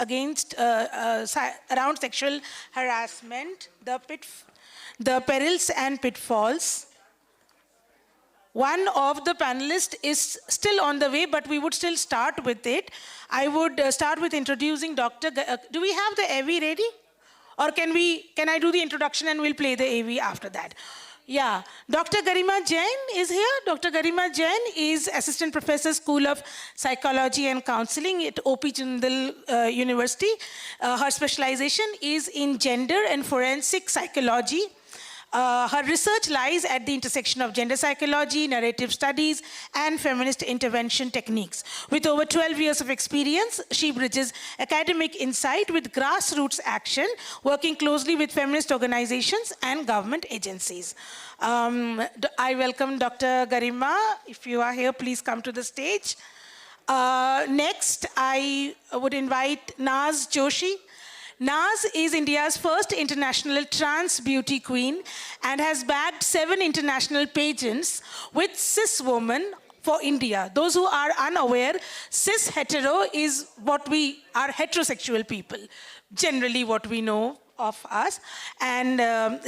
against around sexual harassment, the perils and pitfalls. One of the panelists is still on the way, but we would still start with it. I would start with introducing Dr. Do we have the AV ready? Or can I do the introduction and we'll play the AV after that? Yeah, Dr. Garima Jain is here. Dr. Garima Jain is Assistant Professor, School of Psychology and Counseling at OP Jindal University. Her specialization is in gender and forensic psychology. Her research lies at the intersection of gender psychology, narrative studies, and feminist intervention techniques. With over 12 years of experience, she bridges academic insight with grassroots action, working closely with feminist organizations and government agencies. I welcome Dr. Garima. If you are here, please come to the stage. Next, I would invite Naz Joshi. Naz is India's first international trans beauty queen and has bagged 7 international pageants with cis woman for India. Those who are unaware, cis hetero is what we are heterosexual people, generally what we know of us. And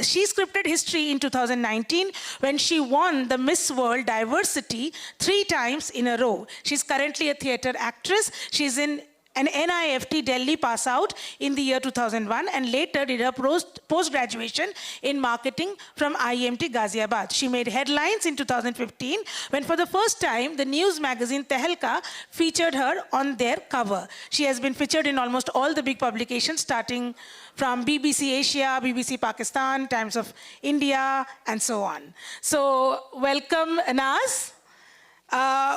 she scripted history in 2019 when she won the Miss World Diversity 3 times in a row. She's currently a theater actress. She's in an NIFT Delhi pass out in the year 2001 and later did her post-graduation in marketing from IMT Ghaziabad. She made headlines in 2015 when for the first time the news magazine Tehelka featured her on their cover. She has been featured in almost all the big publications starting from BBC Asia, BBC Pakistan, Times of India, and so on. So welcome, Naz.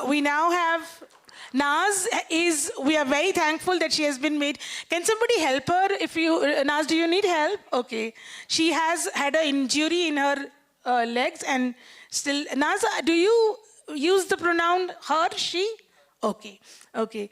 We now have Naz we are very thankful that she has been made. Can somebody help her? Naz, do you need help? Okay. She has had an injury in her legs and still, Naz, do you use the pronoun her, she? Okay, okay.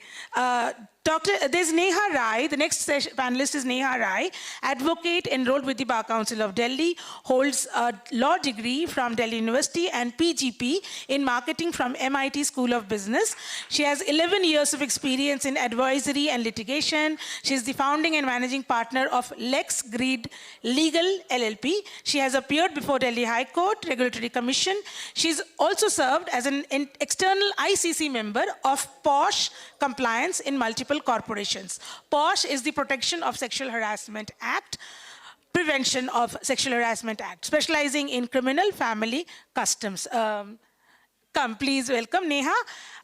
There's Neha Rai, the next panelist is Neha Rai, advocate enrolled with the Bar Council of Delhi, holds a law degree from Delhi University and PGP in marketing from MIT School of Business. She has 11 years of experience in advisory and litigation. She is the founding and managing partner of Lex Greed Legal LLP. She has appeared before Delhi High Court, Regulatory Commission. She's also served as an external ICC member of POSH compliance in multiple corporations. POSH is the Protection of Sexual Harassment Act, Prevention of Sexual Harassment Act, specializing in criminal family customs. Come, please welcome Neha.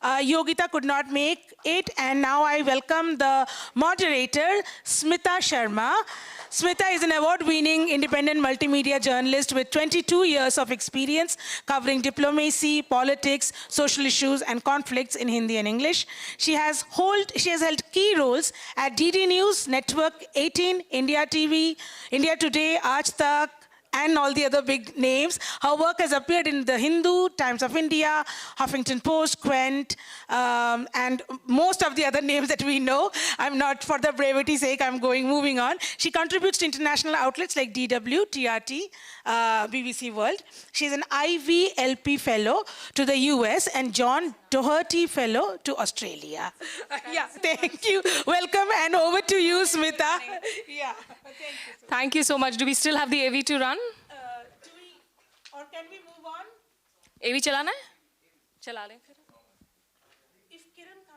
Yogita could not make it, and now I welcome the moderator, Smita Sharma. Smita is an award-winning independent multimedia journalist with 22 years of experience covering diplomacy, politics, social issues, and conflicts in Hindi and English. She has held key roles at DD News, Network 18, India TV, India Today, Aaj Tak, and all the other big names. Her work has appeared in The Hindu, Times of India, Huffington Post, Quent, and most of the other names that we know. I'm not, for the brevity's sake, moving on. She contributes to international outlets like DW, TRT, BBC World. She's an IVLP Fellow to the US and John Doherty Fellow to Australia. Yeah, thank you. Welcome, and over to you, Smita. Yeah, thank you. Thank you so much. Do we still have the AV to run? Or can we move on? AV चलाना है? चला लें फिर.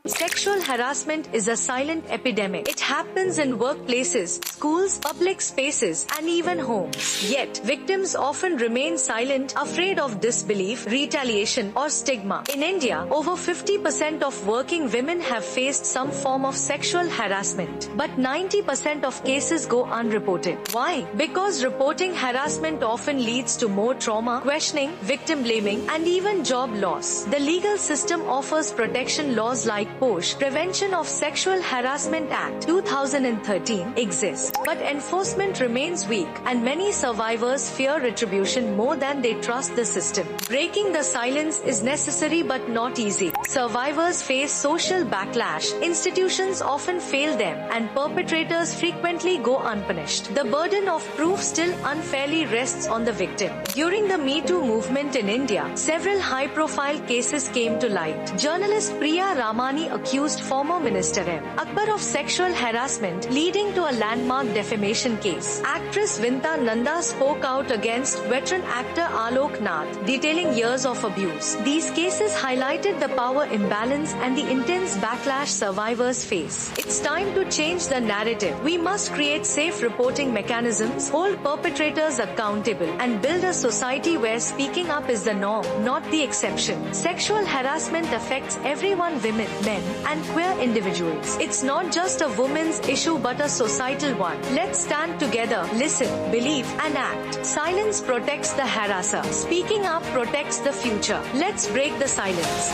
Sexual harassment is a silent epidemic. It happens in workplaces, schools, public spaces, and even homes. Yet, victims often remain silent, afraid of disbelief, retaliation, or stigma. In India, over 50% of working women have faced some form of sexual harassment. But 90% of cases go unreported. Why? Because reporting harassment often leads to more trauma, questioning, victim blaming, and even job loss. The legal system offers protection laws like POSH, Prevention of Sexual Harassment Act 2013 exists, but enforcement remains weak and many survivors fear retribution more than they trust the system. Breaking the silence is necessary but not easy. Survivors face social backlash, institutions often fail them, and perpetrators frequently go unpunished. The burden of proof still unfairly rests on the victim. During the Me Too movement in India, several high-profile cases came to light. Journalist Priya Ramani falsely accused former Minister M. Akbar of sexual harassment, leading to a landmark defamation case. Actress Vinta Nanda spoke out against veteran actor Alok Nath, detailing years of abuse. These cases highlighted the power imbalance and the intense backlash survivors face. It's time to change the narrative. We must create safe reporting mechanisms, hold perpetrators accountable, and build a society where speaking up is the norm, not the exception. Sexual harassment affects everyone, women, men, and queer individuals. It's not just a woman's issue but a societal one. Let's stand together, listen, believe, and act. Silence protects the harasser. Speaking up protects the future. Let's break the silence.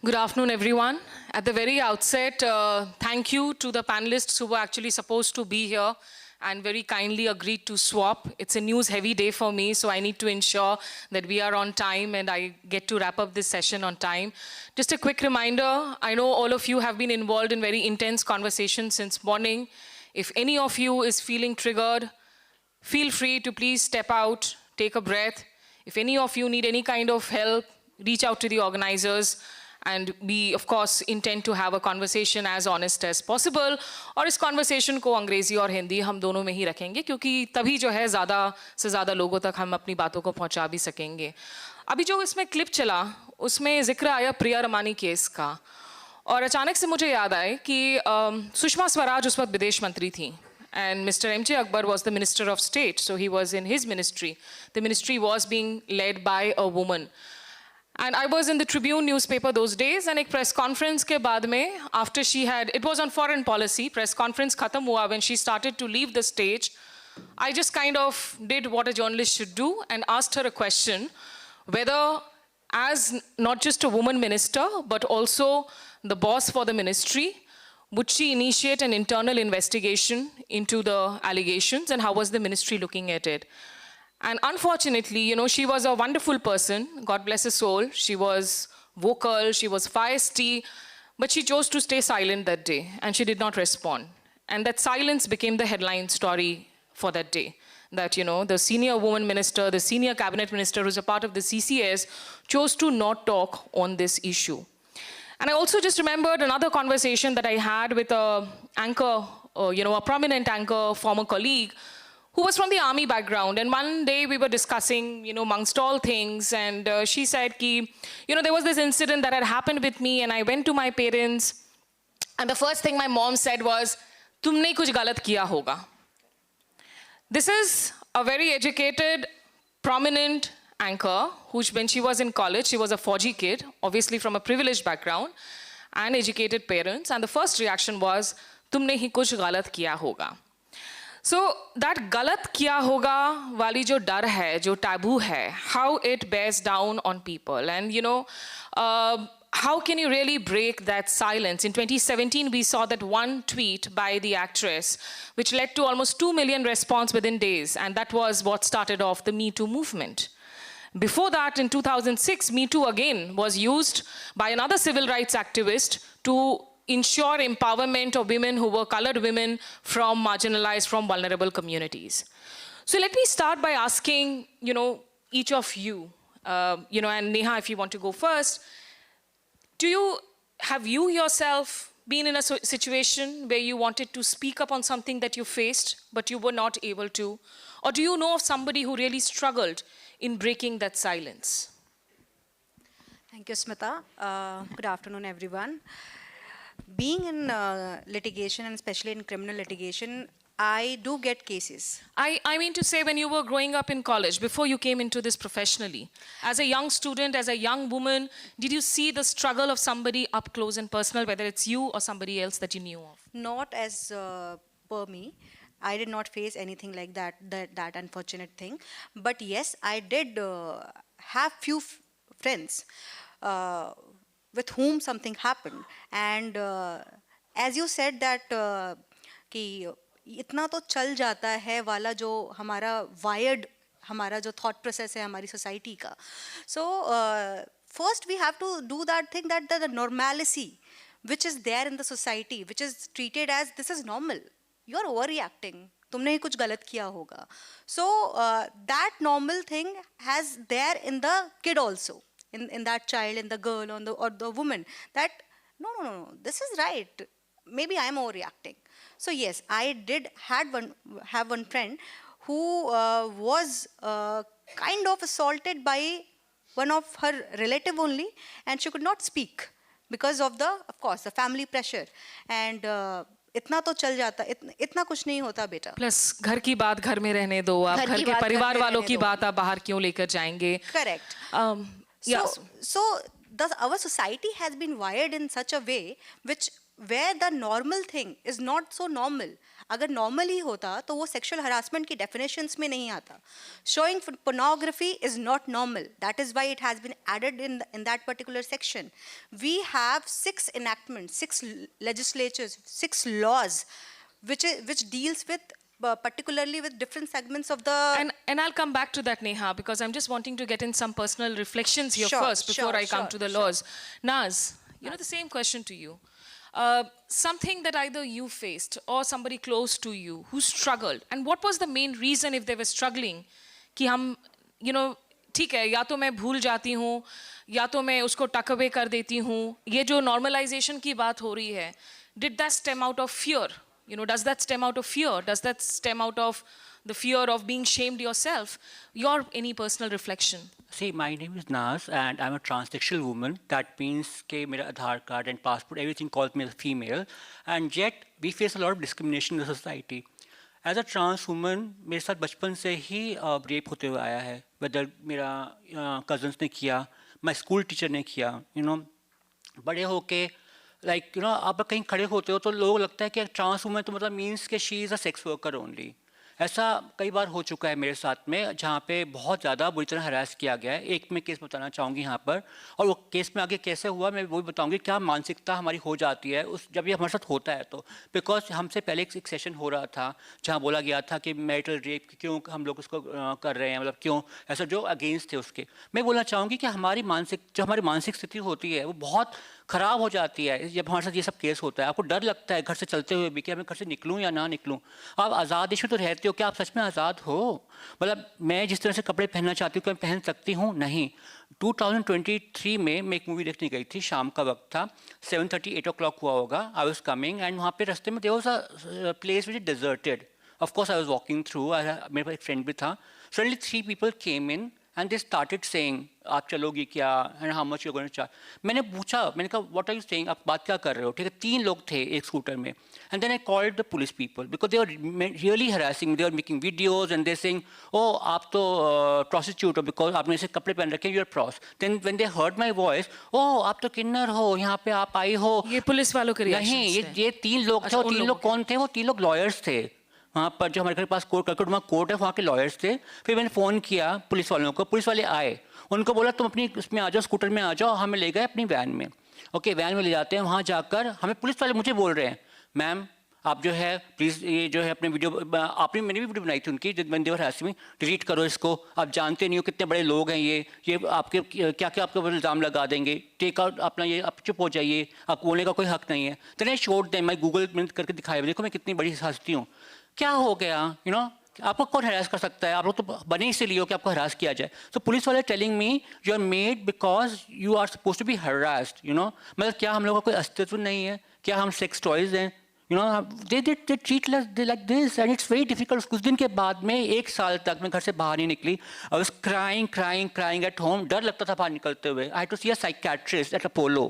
Good afternoon, everyone. At the very outset, thank you to the panelists who were actually supposed to be here and very kindly agreed to swap. It's a news-heavy day for me, so I need to ensure that we are on time and I get to wrap up this session on time. Just a quick reminder, I know all of you have been involved in very intense conversations since morning. If any of you is feeling triggered, feel free to please step out, take a breath. If any of you need any kind of help, reach out to the organizers. And we, of course, intend to have a conversation as honest as possible. और इस conversation को अंग्रेजी और हिंदी हम दोनों में ही रखेंगे क्योंकि तभी जो है ज़्यादा से ज़्यादा लोगों तक हम अपनी बातों को पहुंचा भी सकेंगे. अभी जो इसमें क्लिप चला उसमें जिक्र आया प्रिया रमानी केस का और अचानक से मुझे याद आए कि सुषमा स्वराज उस वक्त विदेश मंत्री थी. And Mr. M.J. Akbar was the Minister of State, so he was in his ministry. The ministry was being led by a woman. And I was in the Tribune newspaper those days, and एक press conference के बाद में, after she had, it was on foreign policy, press conference खत्म हुआ, when she started to leave the stage, I just kind of did what a journalist should do and asked her a question, whether as not just a woman minister, but also the boss for the ministry, would she initiate an internal investigation into the allegations and how was the ministry looking at it? And unfortunately, you know, she was a wonderful person, God bless her soul. She was vocal, she was feisty, but she chose to stay silent that day and she did not respond. And that silence became the headline story for that day. That, you know, the senior woman minister, the senior cabinet minister who's a part of the CCS chose to not talk on this issue. And I also just remembered another conversation that I had with a anchor, you know, a prominent anchor, former colleague, who was from the army background. And one day we were discussing, you know, amongst all things, and she said, ki, you know, there was this incident that had happened with me, and I went to my parents, and the first thing my mom said was, तुमने कुछ गलत किया होगा. This is a very educated, prominent anchor, who, when she was in college, she was a Fauji kid, obviously from a privileged background, and educated parents, and the first reaction was, तुमने ही कुछ गलत किया होगा. So that galat kiya hoga wali jo dar hai, jo taboo hai, how it bears down on people. And you know, how can you really break that silence? In 2017, we saw that one tweet by the actress, which led to almost 2 million response within days. And that was what started off the Me Too movement. Before that, in 2006, Me Too again was used by another civil rights activist to ensure empowerment of women who were colored women from marginalized, from vulnerable communities. So let me start by asking, you know, each of you, you know, and Neha, if you want to go first, have you yourself been in a situation where you wanted to speak up on something that you faced, but you were not able to? Or do you know of somebody who really struggled in breaking that silence? Thank you, Smita. Good afternoon, everyone. Being in litigation, and especially in criminal litigation, I do get cases. I mean to say, when you were growing up in college, before you came into this professionally, as a young student, as a young woman, did you see the struggle of somebody up close and personal, whether it's you or somebody else that you knew of? Not as per me. I did not face anything like that unfortunate thing. But yes, I did have few friends with whom something happened. And as you said that कि इतना तो चल जाता है वाला जो हमारा wired हमारा जो thought process है हमारी society का. So first we have to do that thing, that the normalcy which is there in the society, which is treated as this is normal. You are overreacting. तुमने ही कुछ गलत किया होगा. So that normal thing has there in the kid also, in that child, in the girl, or the woman, that no, this is right. Maybe I am overreacting. So yes, I did have one friend who was kind of assaulted by one of her relative only, and she could not speak because of of course, the family pressure. And इतना तो चल जाता, इतना कुछ नहीं होता बेटा. Plus घर की बात घर में रहने दो, आप घर घर की के बात घर परिवार में वालों रहने की दो. बात आप बाहर क्यों लेकर जाएंगे? Correct. Yeah. So our society has been wired in such a way where the normal thing is not so normal. अगर normal ही होता तो वो sexual harassment की definitions में नहीं आता. Showing pornography is not normal. That is why it has been added in that particular section. We have 6 enactments, 6 legislatures, 6 laws which deals with particularly with different segments of the. And I'll come back to that, Neha, because I'm just wanting to get in some personal reflections here Sure, first before sure, I come sure, to the sure. laws. Naz, the same question to you. Something that either you faced or somebody close to you who struggled, and what was the main reason if they were struggling कि हम ठीक है, या तो मैं भूल जाती हूँ या तो मैं उसको टक अवे कर देती हूँ, ये जो नॉर्मलाइजेशन की बात हो रही है, did that stem out of fear? Does that stem out of fear? Does that stem out of the fear of being shamed yourself? Any personal reflection? See, my name is Naz and I'm a transsexual woman. That means that my Aadhaar card and passport, everything calls me as a female. And yet, we face a lot of discrimination in the society. As a trans woman, मेरे साथ बचपन से ही rape होते हुए आया है. Whether मेरा cousins ने किया, my school teacher ने किया, बड़े होके आप कहीं खड़े होते हो तो लोग लगता है कि ट्रांस वुमन तो मतलब मीन्स कि she is a sex worker only. ऐसा कई बार हो चुका है मेरे साथ में, जहाँ पे बहुत ज़्यादा बुरी तरह हरास किया गया है. एक मैं केस बताना चाहूँगी यहाँ पर, और वो केस में आगे कैसे हुआ मैं वो भी बताऊँगी. क्या मानसिकता हमारी हो जाती है जब ये हमारे साथ होता है तो. बिकॉज हमसे पहले एक सेशन हो रहा था जहाँ बोला गया था कि मैरिटल रेप क्यों हम लोग उसको कर रहे हैं, मतलब क्यों ऐसा, जो अगेंस्ट थे उसके. मैं बोलना चाहूँगी कि हमारी मानसिक स्थिति होती है वो बहुत ख़राब हो जाती है जब हमारे साथ ये सब केस होता है. आपको डर लगता है घर से चलते हुए भी कि मैं घर से निकलूँ या ना निकलूँ. आप आज़ाद देश में तो रहते हो, क्या आप सच में आज़ाद हो? मतलब मैं जिस तरह से कपड़े पहनना चाहती हूँ क्या मैं पहन सकती हूँ? नहीं. 2023 में मैं एक मूवी देखने गई थी, शाम का वक्त था, 7:30 8 o'clock हुआ होगा. आई वॉज कमिंग एंड वहाँ पे रास्ते में there was a place which is deserted. Of course I was walking through, मेरे पास एक फ्रेंड भी था. Suddenly 3 people came in and they started saying आप चलोगी क्या and how much you going to charge. मैंने पूछा, मैंने कहा व्हाट आर यू सेइंग, आप बात क्या कर रहे हो? ठीक है, 3 लोग थे एक स्कूटर में. And then I called the police people because they are really harassing, they are making videos and they saying ओ आप तो प्रोस्टिट्यूट हो बिकॉज आपने ऐसे कपड़े पहन रखे, you are pros. Then when they heard my voice, ओ आप तो किन्नर हो, यहाँ पे आप आई हो. ये पुलिस वालों के नहीं, ये 3 लोग थे. और 3 लोग कौन थे? वो 3 लोग लॉयर्स थे. वहाँ पर जो हमारे घर के पास कोर्ट है, वहाँ के लॉयर्स थे. फिर मैंने फ़ोन किया पुलिस वालों को, पुलिस वाले आए, उनको बोला तुम अपनी उसमें आ जाओ, स्कूटर में आ जाओ. हमें ले गए अपनी वैन में. ओके, वैन में ले जाते हैं. वहाँ जाकर हमें पुलिस वाले मुझे बोल रहे हैं मैम आप जो है प्लीज़ ये जो है अपने वीडियो, आपने मैंने भी वीडियो बनाई थी उनकी बंदे और हरासी में, डिलीट करो इसको. आप जानते नहीं हो कितने बड़े लोग हैं ये आपके क्या क्या आपके ऊपर इल्ज़ाम लगा देंगे. टेक आउट अपना ये, आप चुप हो जाइए, आप बोलने का कोई हक नहीं है. तो नहीं शोट दें, मैं गूगल में करके दिखाया, देखो मैं कितनी बड़ी हस्ती हूँ. क्या हो गया? आपको कौन हरास कर सकता है? आप लोग तो बने इसलिए हो कि आपको हरास किया जाए. तो पुलिस वाले telling me you are mad because you are suppose to be harassed. मतलब क्या हम लोगों का कोई अस्तित्व नहीं है? क्या हम सेक्स टॉयज हैं? they treat us like this and it's very difficult. कुछ दिन के बाद में 1 साल तक मैं घर से बाहर नहीं निकली. I was crying at home. डर लगता था बाहर निकलते हुए. I had to see a psychiatrist at Apollo.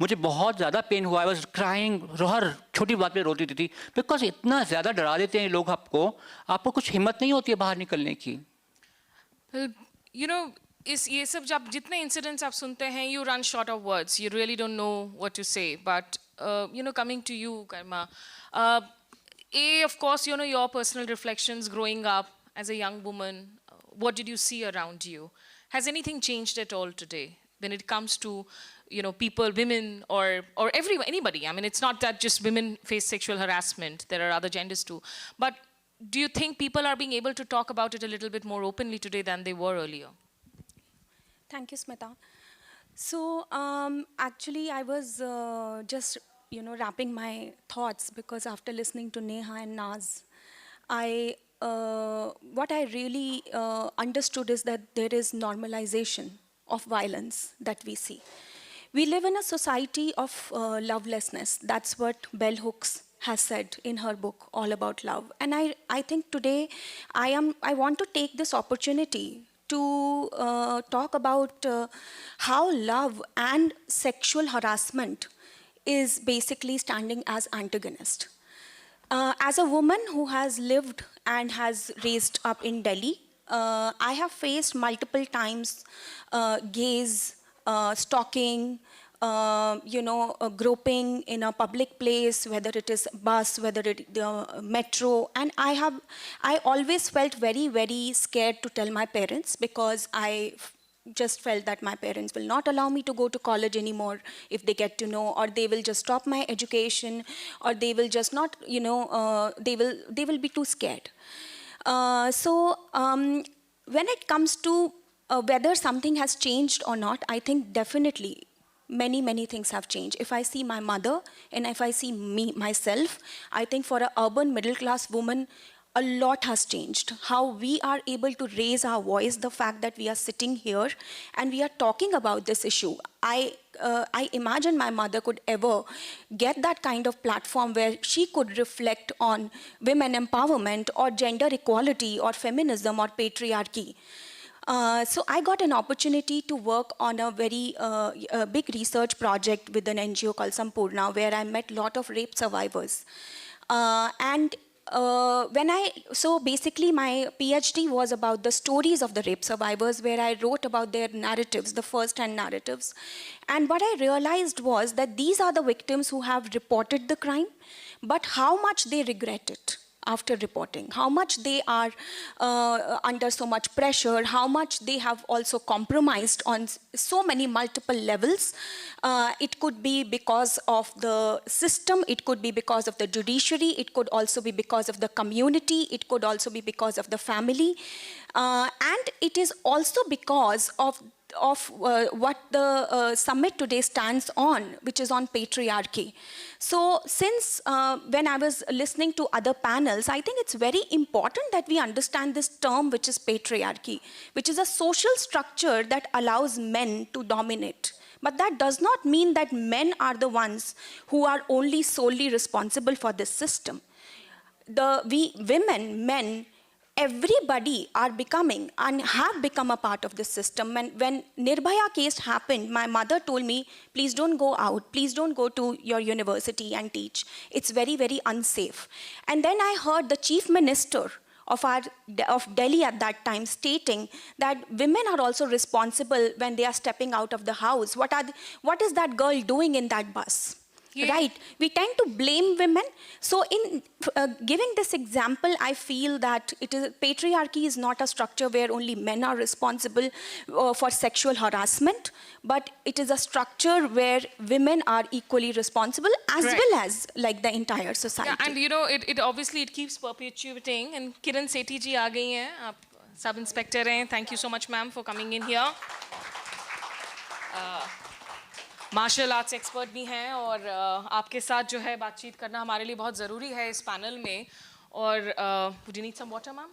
मुझे बहुत ज़्यादा पेन हुआ. I was crying, हर छोटी बात पे रोती थी बिकॉज इतना ज़्यादा डरा देते हैं लोग आपको कुछ हिम्मत नहीं होती है बाहर निकलने की. ये सब जब जितने इंसिडेंट्स आप सुनते हैं, you run short of words, you really don't know what to say. But coming to you, Karma, of course, your personal reflections growing up as a young woman, what did you see around you? Has anything changed at all today when it comes to, people, women, or anybody? I mean, it's not that just women face sexual harassment. There are other genders too. But do you think people are being able to talk about it a little bit more openly today than they were earlier? Thank you, Smita. So actually I was just wrapping my thoughts because after listening to Neha and Naz, what I really understood is that there is normalization of violence that we see. We live in a society of lovelessness. That's what Bell Hooks has said in her book, All About Love. And I think today I want to take this opportunity to talk about how love and sexual harassment is basically standing as antagonist. As a woman who has lived and has raised up in Delhi, I have faced multiple times gaze, stalking, groping in a public place, whether it is bus, whether it metro, and I always felt very, very scared to tell my parents because I just felt that my parents will not allow me to go to college anymore if they get to know, or they will just stop my education, or they will just not, they will be too scared. When it comes to whether something has changed or not, I think definitely many, many things have changed. If I see my mother and if I see myself, I think for an urban middle class woman, a lot has changed. How we are able to raise our voice, the fact that we are sitting here and we are talking about this issue. I imagine my mother could ever get that kind of platform where she could reflect on women empowerment or gender equality or feminism or patriarchy. So I got an opportunity to work on a very big research project with an NGO called Sampurna, where I met a lot of rape survivors. So basically my PhD was about the stories of the rape survivors, where I wrote about their narratives, the first-hand narratives. And what I realized was that these are the victims who have reported the crime, but how much they regret it after reporting, how much they are under so much pressure, how much they have also compromised on so many multiple levels. It could be because of the system, it could be because of the judiciary, it could also be because of the community, it could also be because of the family. And it is also because of what the summit today stands on, which is on patriarchy. So since when I was listening to other panels, I think it's very important that we understand this term, which is patriarchy, which is a social structure that allows men to dominate. But that does not mean that men are the ones who are only solely responsible for this system. Women, men, everybody are becoming and have become a part of this system. When Nirbhaya case happened, my mother told me, please don't go out, please don't go to your university and teach. It's very, very unsafe. And then I heard the chief minister of Delhi at that time stating that women are also responsible when they are stepping out of the house. What is that girl doing in that bus? Yeah. Right, we tend to blame women. So in giving this example, I feel that patriarchy is not a structure where only men are responsible for sexual harassment, but it is a structure where women are equally responsible as well as like the entire society. Yeah, and it obviously it keeps perpetuating. And Kiran Sethi ji aa gayi hain, aap sub inspector hain. Thank you so much, ma'am, for coming in here. Martial arts expert भी हैं और आपके साथ जो है बातचीत करना हमारे लिए बहुत ज़रूरी है इस पैनल में. और would you need some water, ma'am?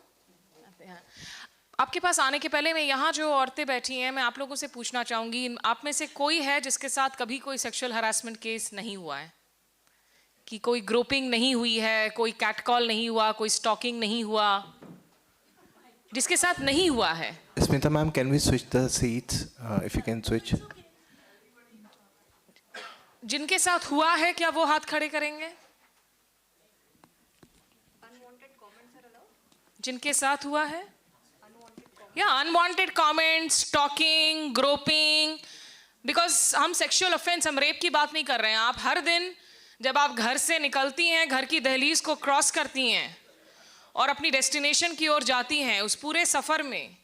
आपके पास आने के पहले मैं यहाँ जो औरतें बैठी हैं, मैं आप लोगों से पूछना चाहूँगी, आप में से कोई है जिसके साथ कभी कोई सेक्सुअल हरासमेंट केस नहीं हुआ है? कि कोई ग्रोपिंग नहीं हुई है, कोई कैटकॉल नहीं हुआ, कोई स्टॉकिंग नहीं हुआ, जिसके साथ नहीं हुआ है? Smita ma'am, can we switch the seats? If you can switch. जिनके साथ हुआ है क्या वो हाथ खड़े करेंगे? जिनके साथ हुआ है? या unwanted comments, stalking, groping, because हम सेक्सुअल ऑफेंस, हम रेप की बात नहीं कर रहे हैं. आप हर दिन जब आप घर से निकलती हैं, घर की दहलीज को क्रॉस करती हैं और अपनी डेस्टिनेशन की ओर जाती हैं, उस पूरे सफर में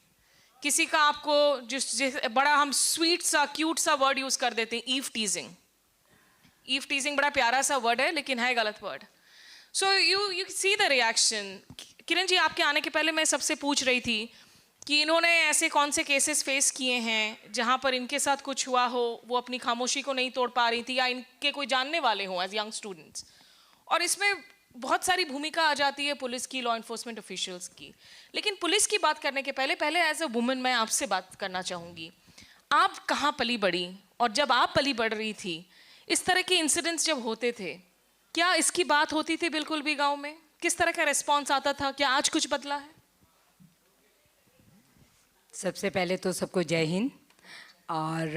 किसी का आपको जिस बड़ा हम स्वीट सा क्यूट सा वर्ड यूज कर देते हैं, ईव टीजिंग. ईव टीजिंग बड़ा प्यारा सा वर्ड है लेकिन है गलत word. So you see the reaction. Kiran ji, आपके आने के पहले मैं सबसे पूछ रही थी कि इन्होंने ऐसे कौन से केसेस फेस किए हैं जहाँ पर इनके साथ कुछ हुआ हो, वो अपनी खामोशी को नहीं तोड़ पा रही थी, या इनके कोई जानने वाले हों एज यंग स्टूडेंट्स. और इसमें बहुत सारी भूमिका आ जाती है पुलिस की, लॉ इन्फोर्समेंट ऑफिशियल्स की, लेकिन पुलिस की बात करने के पहले एज अ वुमन मैं आपसे बात करना चाहूँगी। आप कहाँ पली बढ़ी, और जब आप पली बढ़ रही थी, इस तरह के इंसिडेंट्स जब होते थे, क्या इसकी बात होती थी बिल्कुल भी गाँव में? किस तरह का रिस्पॉन्स आता था? क्या आज कुछ बदला है? सबसे पहले तो सबको जय हिंद। और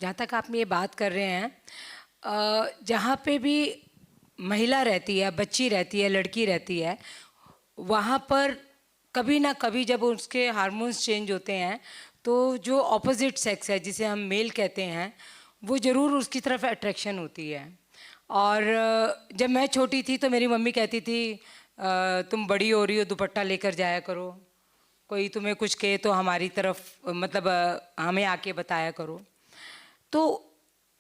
जहाँ तक आप ये बात कर रहे हैं, जहाँ पे भी महिला रहती है, बच्ची रहती है, लड़की रहती है, वहाँ पर कभी ना कभी जब उसके हार्मोन्स चेंज होते हैं तो जो ऑपोजिट सेक्स है, जिसे हम मेल कहते हैं, वो ज़रूर उसकी तरफ अट्रैक्शन होती है। और जब मैं छोटी थी तो मेरी मम्मी कहती थी तुम बड़ी हो रही हो, दुपट्टा लेकर जाया करो, कोई तुम्हें कुछ कहे तो हमारी तरफ मतलब हमें आके बताया करो। तो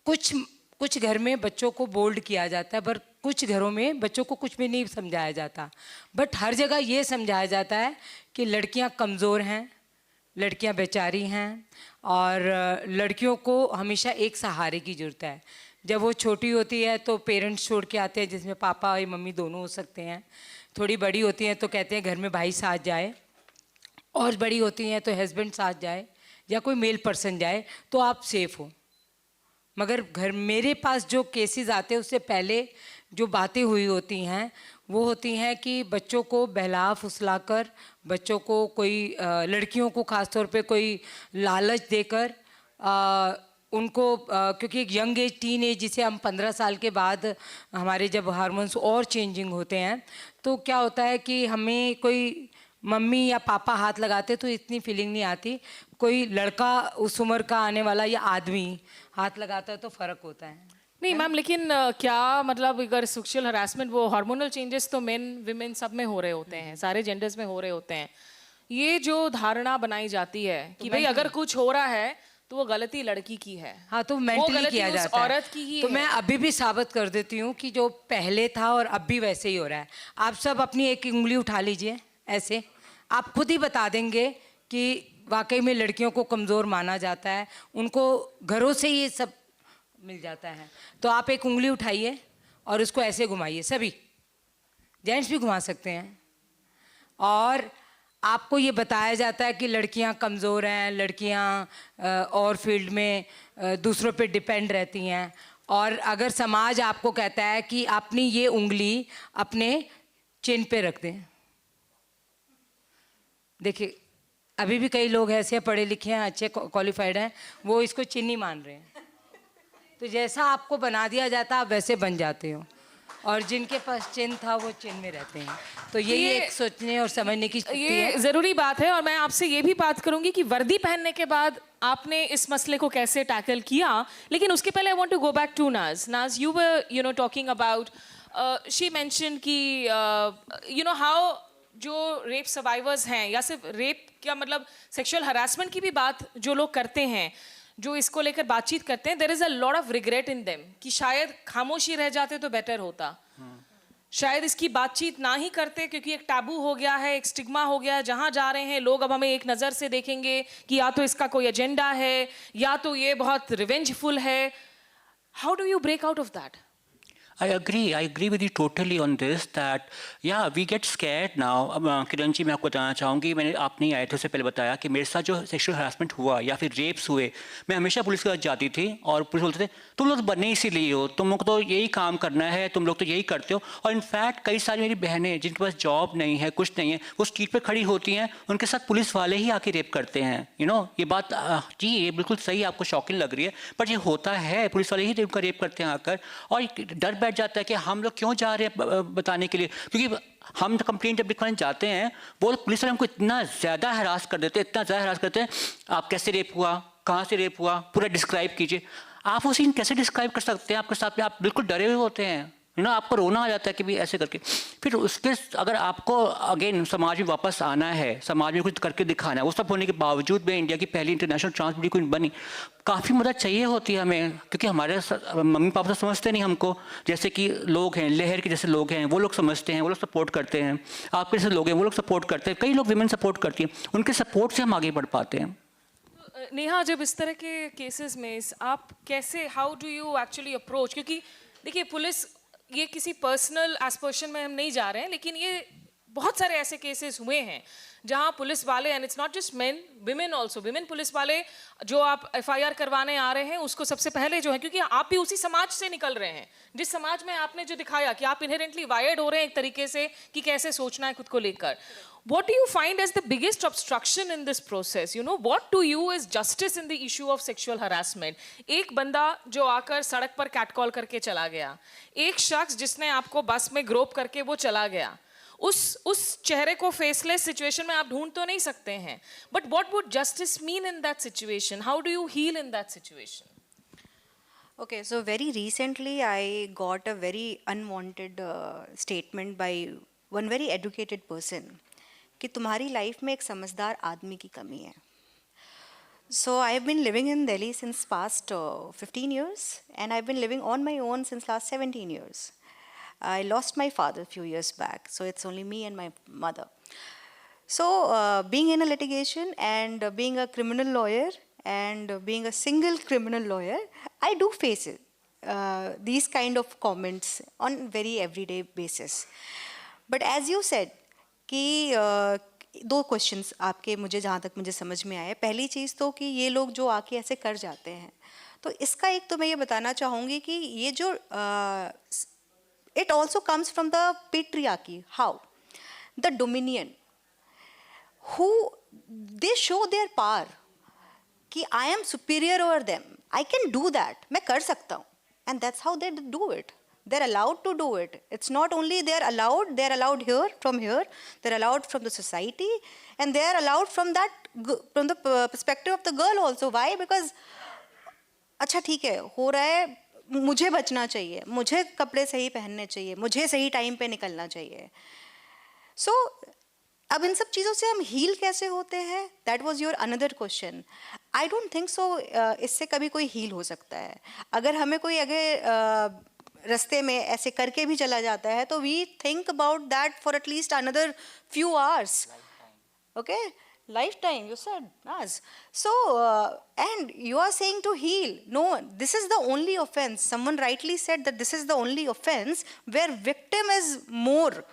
कुछ घर में बच्चों को बोल्ड किया जाता है, पर कुछ घरों में बच्चों को कुछ भी नहीं समझाया जाता। बट हर जगह ये समझाया जाता है कि लड़कियां कमज़ोर हैं, लड़कियां बेचारी हैं, और लड़कियों को हमेशा एक सहारे की ज़रूरत है। जब वो छोटी होती है तो पेरेंट्स छोड़ के आते हैं, जिसमें पापा और मम्मी दोनों हो सकते हैं। थोड़ी बड़ी होती हैं तो कहते हैं घर में भाई साथ जाए, और बड़ी होती हैं तो हस्बैंड साथ जाए या कोई मेल पर्सन जाए तो आप सेफ हो। मगर घर मेरे पास जो केसेस आते हैं उससे पहले जो बातें हुई होती हैं वो होती हैं कि बच्चों को बहला फुसलाकर, बच्चों को कोई लड़कियों को ख़ास तौर पे कोई लालच देकर उनको क्योंकि एक यंग एज, टीन एज, जिसे हम 15 साल के बाद हमारे जब हार्मोन्स और चेंजिंग होते हैं तो क्या होता है कि हमें कोई मम्मी या पापा हाथ लगाते तो इतनी फीलिंग नहीं आती, कोई लड़का उस उम्र का आने वाला या आदमी हाथ लगाता है तो फ़र्क होता है। नहीं मैम, लेकिन क्या मतलब अगर सेक्सुअल हरासमेंट, वो हार्मोनल चेंजेस तो मेन विमेन सब में हो रहे होते हैं, सारे जेंडर्स में हो रहे होते हैं। ये जो धारणा बनाई जाती है कि भाई अगर कुछ हो रहा है तो वो गलती लड़की की है, हाँ, तो मेंटली किया जाता है, औरत की ही तो है। मैं अभी भी साबित कर देती हूँ कि जो पहले था और अब भी वैसे ही हो रहा है। आप सब अपनी एक उंगली उठा लीजिए ऐसे, आप खुद ही बता देंगे कि वाकई में लड़कियों को कमज़ोर माना जाता है, उनको घरों से ये सब मिल जाता है। तो आप एक उंगली उठाइए और उसको ऐसे घुमाइए, सभी जेंट्स भी घुमा सकते हैं, और आपको ये बताया जाता है कि लड़कियां कमज़ोर हैं, लड़कियां और फील्ड में दूसरों पे डिपेंड रहती हैं। और अगर समाज आपको कहता है कि अपनी ये उंगली अपने चिन पे रख दें, देखिए अभी भी कई लोग ऐसे पढ़े लिखे हैं, अच्छे क्वालिफाइड हैं, वो इसको चिन नहीं मान रहे हैं। तो जैसा आपको बना दिया जाता है आप वैसे बन जाते हो, और जिनके पास चिन्ह था वो चिन्ह में रहते हैं। तो ये एक सोचने और समझने की शक्ति ये है। ज़रूरी बात है। और मैं आपसे ये भी बात करूंगी कि वर्दी पहनने के बाद आपने इस मसले को कैसे टैकल किया, लेकिन उसके पहले I want to go back to Naaz. Naaz, you were talking about, she mention कि हाउ जो रेप सर्वाइवर्स हैं, या सिर्फ रेप क्या मतलब सेक्सुअल हरासमेंट की भी बात जो लोग करते हैं, जो इसको लेकर बातचीत करते हैं, there is a lot of regret in them कि शायद खामोशी रह जाते तो बेटर होता, शायद इसकी बातचीत ना ही करते, क्योंकि एक टैबू हो गया है, एक स्टिग्मा हो गया है। जहां जा रहे हैं लोग अब हमें एक नज़र से देखेंगे कि या तो इसका कोई एजेंडा है या तो ये बहुत रिवेंजफुल है। How do you break out of that? I agree with you totally on this that yeah we get scared now। अब किरण जी मैं आपको बताना चाहूँगी, मैंने आप नहीं आए थे उससे पहले बताया कि मेरे साथ जो सेक्सुअल हरासमेंट हुआ या फिर रेप्स हुए, मैं हमेशा पुलिस के साथ जाती थी और पुलिस बोलते थे तुम लोग बने इसीलिए हो, तुम लोग तो यही काम करना है, तुम लोग तो यही करते हो। और इनफैक्ट कई सारी मेरी बहनें जिनके पास जॉब नहीं है, कुछ नहीं है, वो स्ट्रीट पर खड़ी होती हैं, उनके साथ पुलिस वाले ही आके रेप करते हैं। ये बात जी ये बिल्कुल सही आपको शॉकिंग लग रही है, बट ये होता है, पुलिस वाले ही उनका रेप करते हैं आकर। और डर जाता है कि हम लोग क्यों जा रहे हैं बताने के लिए, क्योंकि हम कंप्लेंट जब लिखवाने जाते हैं वो पुलिस वाले हमको इतना ज़्यादा हरास कर देते हैं, इतना ज़्यादा हरास करते हैं, आप कैसे रेप हुआ, कहाँ से रेप हुआ, पूरा डिस्क्राइब कीजिए। आप वो सीन कैसे डिस्क्राइब कर सकते हैं आपके साथ में? आप बिल्कुल डरे हुए होते हैं, आपको रोना आ जाता है कि भी ऐसे करके। फिर उसके अगर आपको अगेन समाज में वापस आना है, समाज में कुछ करके दिखाना है, वो सब होने के बावजूद मैं इंडिया की पहली इंटरनेशनल ट्रांस ब्यूटी क्वीन बनी। काफ़ी मदद चाहिए होती है हमें, क्योंकि हमारे मम्मी पापा तो समझते नहीं हमको, जैसे कि लोग हैं लहर के जैसे लोग हैं, वो लोग समझते हैं, वो लोग सपोर्ट करते हैं। आपके जैसे लोग हैं वो लोग सपोर्ट करते हैं, कई लोग विमेन सपोर्ट करती हैं, उनके सपोर्ट से हम आगे बढ़ पाते हैं। नेहा, जब इस तरह के केसेस में आप कैसे, how do you actually approach, क्योंकि देखिए पुलिस ये किसी पर्सनल एस्पर्शन में हम नहीं जा रहे हैं, लेकिन ये बहुत सारे ऐसे केसेस हुए हैं जहां पुलिस वाले, and it's not just main, women also, women police वाले जो आप एफआईआर करवाने आ रहे हैं उसको सबसे पहले जो है, क्योंकि आप भी उसी समाज से निकल रहे हैं जिस समाज में आपने जो दिखाया कि आप इनहेरेंटली वायर्ड हो रहे हैं एक तरीके से कि कैसे सोचना है खुद को लेकर. What do you find as the biggest obstruction in this process? You know, what to you is justice in the issue of sexual harassment? एक बंदा जो आकर सड़क पर कैटकॉल करके चला गया, एक शख्स जिसने आपको बस में ग्रोप करके वो चला गया, उस चेहरे को फेसलेस सिचुएशन में आप ढूंढ तो नहीं सकते हैं. But what would justice mean in that situation? How do you heal in that situation? Okay, so very recently I got a very unwanted statement by one very educated person कि तुम्हारी life में एक समझदार आदमी की कमी है. So I have been living in Delhi since past 15 years and I've been living on my own since last 17 years. I lost my father a few years back, so it's only me and my mother. So being in a litigation and being a criminal lawyer and being a single criminal lawyer, I do face it, these kind of comments on very everyday basis. But as you said कि दो questions आपके मुझे जहाँ तक मुझे समझ में आए. पहली चीज़ तो कि ये लोग जो आके ऐसे कर जाते हैं, तो इसका एक तो मैं ये बताना चाहूँगी कि ये जो it also comes from the patriarchy. How? The dominion. Who they show their power कि I am superior over them. I can do that. मैं कर सकता हूँ. And that's how they do it. They're allowed to do it. It's not only they're allowed here, from here, they're allowed from the society, and they're allowed from the perspective of the girl also. Why? Because अच्छा ठीक है, हो रहा है, मुझे बचना चाहिए, मुझे कपड़े सही पहनने चाहिए, मुझे सही टाइम पे निकलना चाहिए. So अब इन सब चीज़ों से हम हील कैसे होते हैं? That was your another question. I don't think so इससे कभी कोई हील हो सकता है. अगर हमें कोई अगर रास्ते में ऐसे करके भी चला जाता है तो we think about that for at least another few hours. Okay, lifetime, you said, Naz. So, and you are saying to heal. No, this is the only offense. Someone rightly said that this is the only offense where victim is more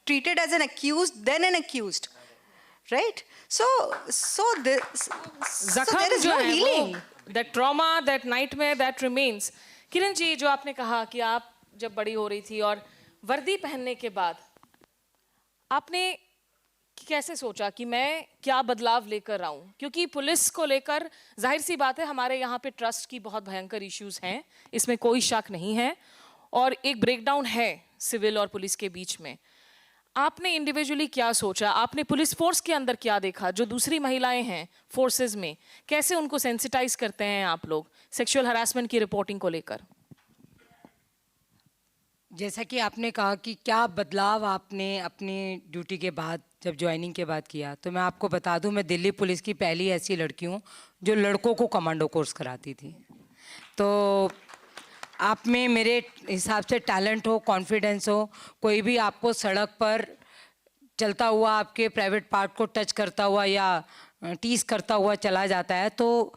treated as an accused than an accused. Right? So there is no healing. That trauma, that nightmare, that remains. Kiran ji, जो आपने कहा कि आप जब बड़ी हो रही थी और वर्दी पहनने के बाद आपने कैसे सोचा कि मैं क्या बदलाव लेकर आऊं? क्योंकि पुलिस को लेकर जाहिर सी बात है हमारे यहाँ पे ट्रस्ट की बहुत भयंकर इश्यूज हैं, इसमें कोई शक नहीं है, और एक ब्रेकडाउन है सिविल और पुलिस के बीच में. आपने इंडिविजुअली क्या सोचा? आपने पुलिस फोर्स के अंदर क्या देखा? जो दूसरी महिलाएं हैं फोर्सेस में, कैसे उनको सेंसिटाइज करते हैं आप लोग सेक्सुअल हरासमेंट की रिपोर्टिंग को लेकर? जैसा कि आपने कहा कि क्या बदलाव आपने अपनी ड्यूटी के बाद, जब ज्वाइनिंग के बाद किया, तो मैं आपको बता दूं, मैं दिल्ली पुलिस की पहली ऐसी लड़की हूं जो लड़कों को कमांडो कोर्स कराती थी. तो आप में मेरे हिसाब से टैलेंट हो, कॉन्फिडेंस हो, कोई भी आपको सड़क पर चलता हुआ आपके प्राइवेट पार्ट को टच करता हुआ या टीज करता हुआ चला जाता है, तो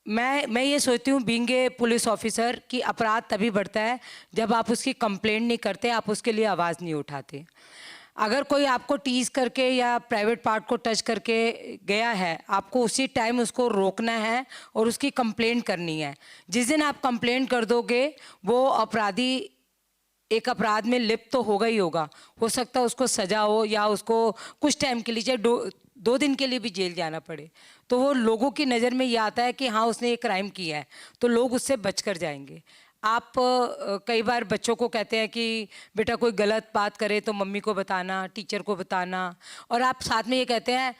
मैं ये सोचती हूँ बीइंग ए पुलिस ऑफिसर कि अपराध तभी बढ़ता है जब आप उसकी कंप्लेंट नहीं करते, आप उसके लिए आवाज़ नहीं उठाते. अगर कोई आपको टीज करके या प्राइवेट पार्ट को टच करके गया है, आपको उसी टाइम उसको रोकना है और उसकी कंप्लेंट करनी है. जिस दिन आप कंप्लेंट कर दोगे, वो अपराधी एक अपराध में लिप्त तो होगा ही होगा. हो सकता है उसको सजा हो या उसको कुछ टाइम के लिए, चाहे 2 दिन के लिए भी जेल जाना पड़े, तो वो लोगों की नज़र में ये आता है कि हाँ उसने ये क्राइम किया है, तो लोग उससे बच कर जाएंगे. आप कई बार बच्चों को कहते हैं कि बेटा कोई गलत बात करे तो मम्मी को बताना, टीचर को बताना, और आप साथ में ये कहते हैं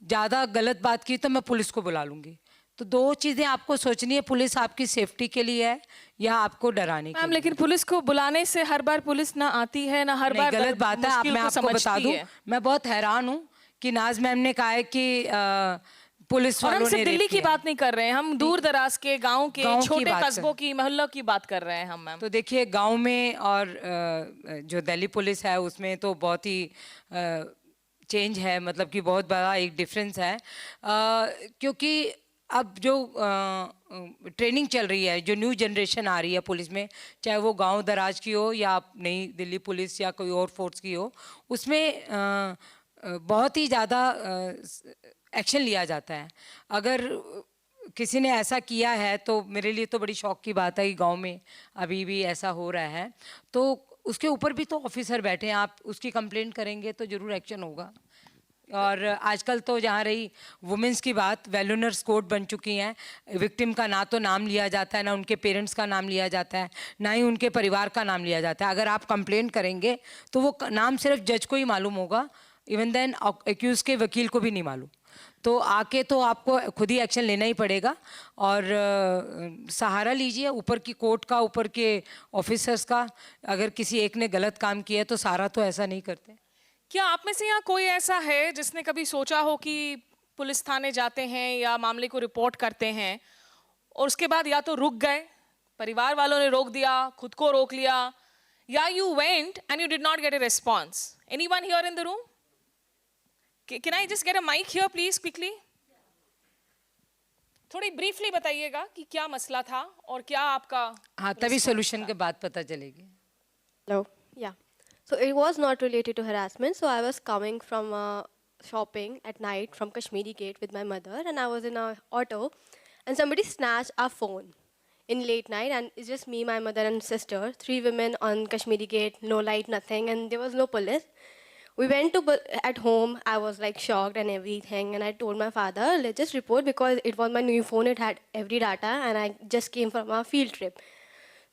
ज़्यादा गलत बात की तो मैं पुलिस को बुला लूँगी. तो 2 चीज़ें आपको सोचनी है, पुलिस आपकी सेफ्टी के लिए है या आपको डराने के लिए. लेकिन पुलिस को बुलाने से हर बार पुलिस ना आती है, ना हर बार गलत बात है. आप मैं आपको बता दूँ, मैं बहुत हैरान हूँ कि नाज मैम ने कहा है कि पुलिस वालों ने, हम सिर्फ दिल्ली की बात नहीं कर रहे हैं, हम दूर दराज के गांव के छोटे कस्बों की, मोहल्लों की बात कर रहे हैं हम मैम. तो देखिए गांव में और जो दिल्ली पुलिस है उसमें तो बहुत ही चेंज है, मतलब कि बहुत बड़ा एक डिफरेंस है. क्योंकि अब जो ट्रेनिंग चल रही है, जो न्यू जनरेशन आ रही है पुलिस में, चाहे वो गांव दराज की हो या नई दिल्ली पुलिस या कोई और फोर्स की हो, उसमें बहुत ही ज़्यादा एक्शन लिया जाता है। अगर किसी ने ऐसा किया है तो मेरे लिए तो बड़ी शौक की बात है कि गांव में अभी भी ऐसा हो रहा है, तो उसके ऊपर भी तो ऑफिसर बैठे हैं, आप उसकी कंप्लेंट करेंगे तो ज़रूर एक्शन होगा। और आजकल तो जहाँ रही वुमेंस की बात, वेलुनर्स कोर्ट बन चुकी हैं, विक्टिम का ना तो नाम लिया जाता है, ना उनके पेरेंट्स का नाम लिया जाता है, ना ही उनके परिवार का नाम लिया जाता है। अगर आप कंप्लेंट करेंगे तो वो नाम सिर्फ जज को ही मालूम होगा, इवन देन एक्यूज के वकील को भी नहीं मालूम। तो आके तो आपको खुद ही एक्शन लेना ही पड़ेगा और सहारा लीजिए ऊपर की कोर्ट का, ऊपर के ऑफिसर्स का। अगर किसी एक ने गलत काम किया है तो सारा तो ऐसा नहीं करते। क्या आप में से यहाँ कोई ऐसा है जिसने कभी सोचा हो कि पुलिस थाने जाते हैं या मामले को रिपोर्ट करते हैं और उसके बाद या तो रुक गए, परिवार वालों ने रोक दिया, खुद को रोक लिया, या you went and you did not get a response? Anyone here in the room? Can I just get a mic here, please, quickly? थोड़ी ब्रीफली बताइएगा कि क्या मसला था और क्या आपका। हाँ, तभी सोल्यूशन के बाद पता चलेगी। Hello. Yeah. So it was not related to harassment. So I was coming from shopping at night from Kashmiri Gate with my mother, and I was in a auto, and somebody snatched our phone in late night, and it's just me, my mother, and sister, 3 women on Kashmiri Gate, no light, nothing, and there was no police. We went to at home. I was like shocked and everything, and I told my father, let's just report, because it was my new phone. It had every data, and I just came from a field trip.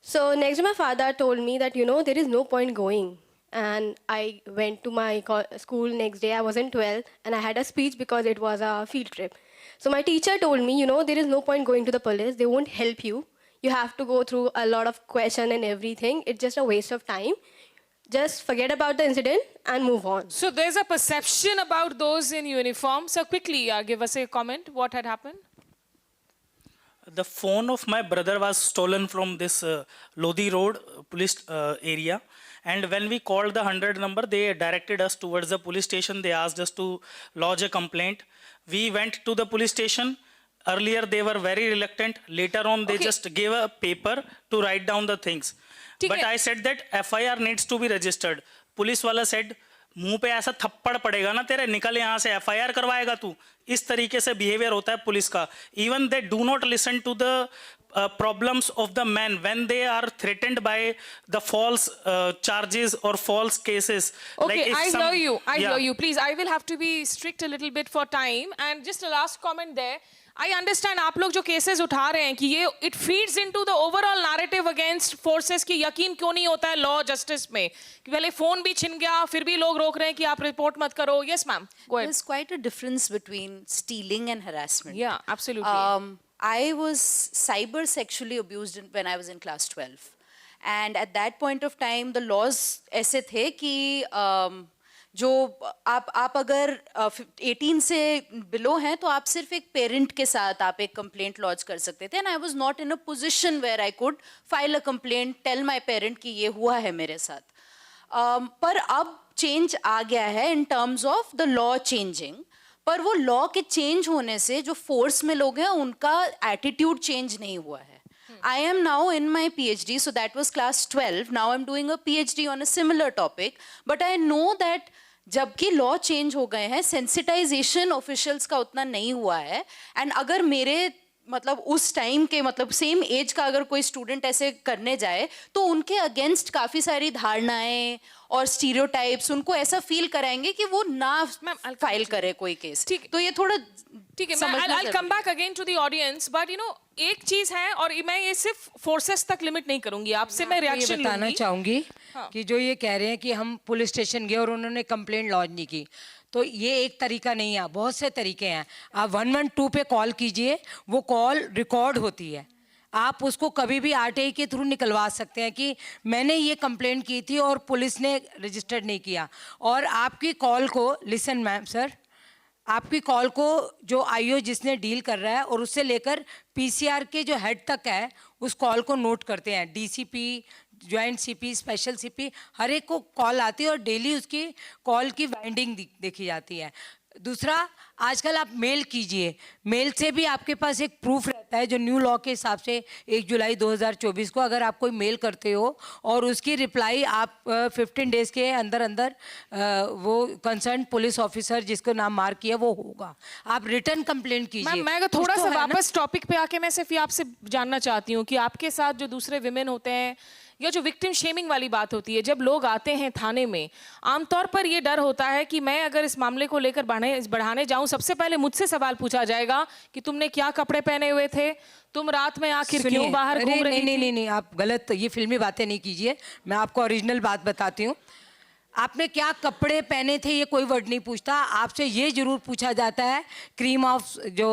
So next day my father told me that, there is no point going. And I went to my school next day. I was in 12th, and I had a speech because it was a field trip. So my teacher told me, there is no point going to the police. They won't help you. You have to go through a lot of question and everything. It's just a waste of time. Just forget about the incident and move on. So there's a perception about those in uniform. So quickly, give us a comment. What had happened? The phone of my brother was stolen from this Lodi Road police area. And when we called the 100 number, they directed us towards the police station. They asked us to lodge a complaint. We went to the police station. Earlier, they were very reluctant. Later on, they just gave a paper to write down the things. But I said that FIR needs to be registered. Police वाला said, मुंह पे ऐसा थप्पड़ पड़ेगा ना तेरे, निकल यहाँ से, FIR करवाएगा तू। इस तरीके से बिहेवियर होता है पुलिस का। Even they do not listen to the problems of the men when they are threatened by the false charges or false cases. Okay, like I hear you. I hear you. Please, I will have to be strict a little bit for time. And just a last comment there. I understand आप लोग जो cases उठा रहे हैं कि ये it feeds into the overall narrative against forces की यकीन क्यों नहीं होता है लॉ जस्टिस में, कि पहले फोन भी छिन गया फिर भी लोग रोक रहे हैं कि आप रिपोर्ट मत करो. Yes, ma'am. Go ahead. There's quite a difference between stealing and harassment. Yeah, absolutely. I was cyber sexually abused when I was in class 12. And at that point of time, the laws ऐसे थे कि जो आप अगर 18 से below हैं तो आप सिर्फ एक पेरेंट के साथ आप एक कंप्लेंट लॉन्च कर सकते थे. And I was not in a position where I could file a complaint, tell my parent कि ये हुआ है मेरे साथ. पर अब चेंज आ गया है in terms of the law changing. पर वो लॉ के चेंज होने से जो फोर्स में लोग हैं उनका एटीट्यूड चेंज नहीं हुआ है. I am now in my PhD, so that was class 12. Now I'm doing a PhD on a similar topic. But I know that जबकि लॉ चेंज हो गए हैं, सेंसिटाइजेशन ऑफिशियल्स का उतना नहीं हुआ है. एंड अगर मेरे मतलब उस टाइम के मतलब सेम एज का अगर कोई स्टूडेंट ऐसे करने जाए तो उनके अगेंस्ट काफ़ी सारी धारणाएं और स्टीरियोटाइप्स उनको ऐसा फील कराएंगे कि वो ना फाइल करे कोई केस. तो ये थोड़ा ठीक है. I'll come back again to the audience, but एक चीज है और मैं ये सिर्फ फोर्सेस तक लिमिट नहीं करूंगी, आपसे मैं रिएक्शन लूंगी. बताना चाहूंगी कि जो ये कह रहे हैं कि हम पुलिस स्टेशन गए और उन्होंने कंप्लेंट लॉन्च नहीं की, तो ये एक तरीका नहीं है, बहुत से तरीके हैं. आप 112 पे कॉल कीजिए, वो कॉल रिकॉर्ड होती है, आप उसको कभी भी आरटीआई के थ्रू निकलवा सकते हैं कि मैंने ये कंप्लेंट की थी और पुलिस ने रजिस्टर्ड नहीं किया. और आपकी कॉल को, लिसन मैम सर, आपकी कॉल को जो आईओ जिसने डील कर रहा है और उससे लेकर पीसीआर के जो हेड तक है उस कॉल को नोट करते हैं. DCP, joint CP, special CP, हर एक को कॉल आती है और डेली उसकी कॉल की वाइंडिंग देखी जाती है. दूसरा, आजकल आप मेल कीजिए, मेल से भी आपके पास एक प्रूफ रहता है, जो न्यू लॉ के हिसाब से 1 जुलाई 2024 को अगर आप कोई मेल करते हो और उसकी रिप्लाई आप 15 डेज के अंदर अंदर वो कंसर्न पुलिस ऑफिसर जिसको नाम मार्क किया वो होगा, आप रिटर्न कंप्लेंट कीजिए। मैं अगर थोड़ा सा वापस टॉपिक पे आके मैं सिर्फ ये आपसे जानना चाहती हूँ कि आपके साथ जो दूसरे विमेन होते हैं या जो विक्टिम शेमिंग वाली बात होती है, जब लोग आते हैं थाने में, आमतौर पर ये डर होता है कि मैं अगर इस मामले को लेकर बढ़ाने जाऊं, सबसे पहले मुझसे सवाल पूछा जाएगा कि तुमने क्या कपड़े पहने हुए थे, तुम रात में आखिर क्यों बाहर घूम रही थी? नहीं, आप गलत, ये फिल्मी बातें नहीं कीजिए, मैं आपको ओरिजिनल बात बताती हूँ। आपने क्या कपड़े पहने थे ये कोई वर्ड नहीं पूछता, आपसे ये जरूर पूछा जाता है क्रीम ऑफ जो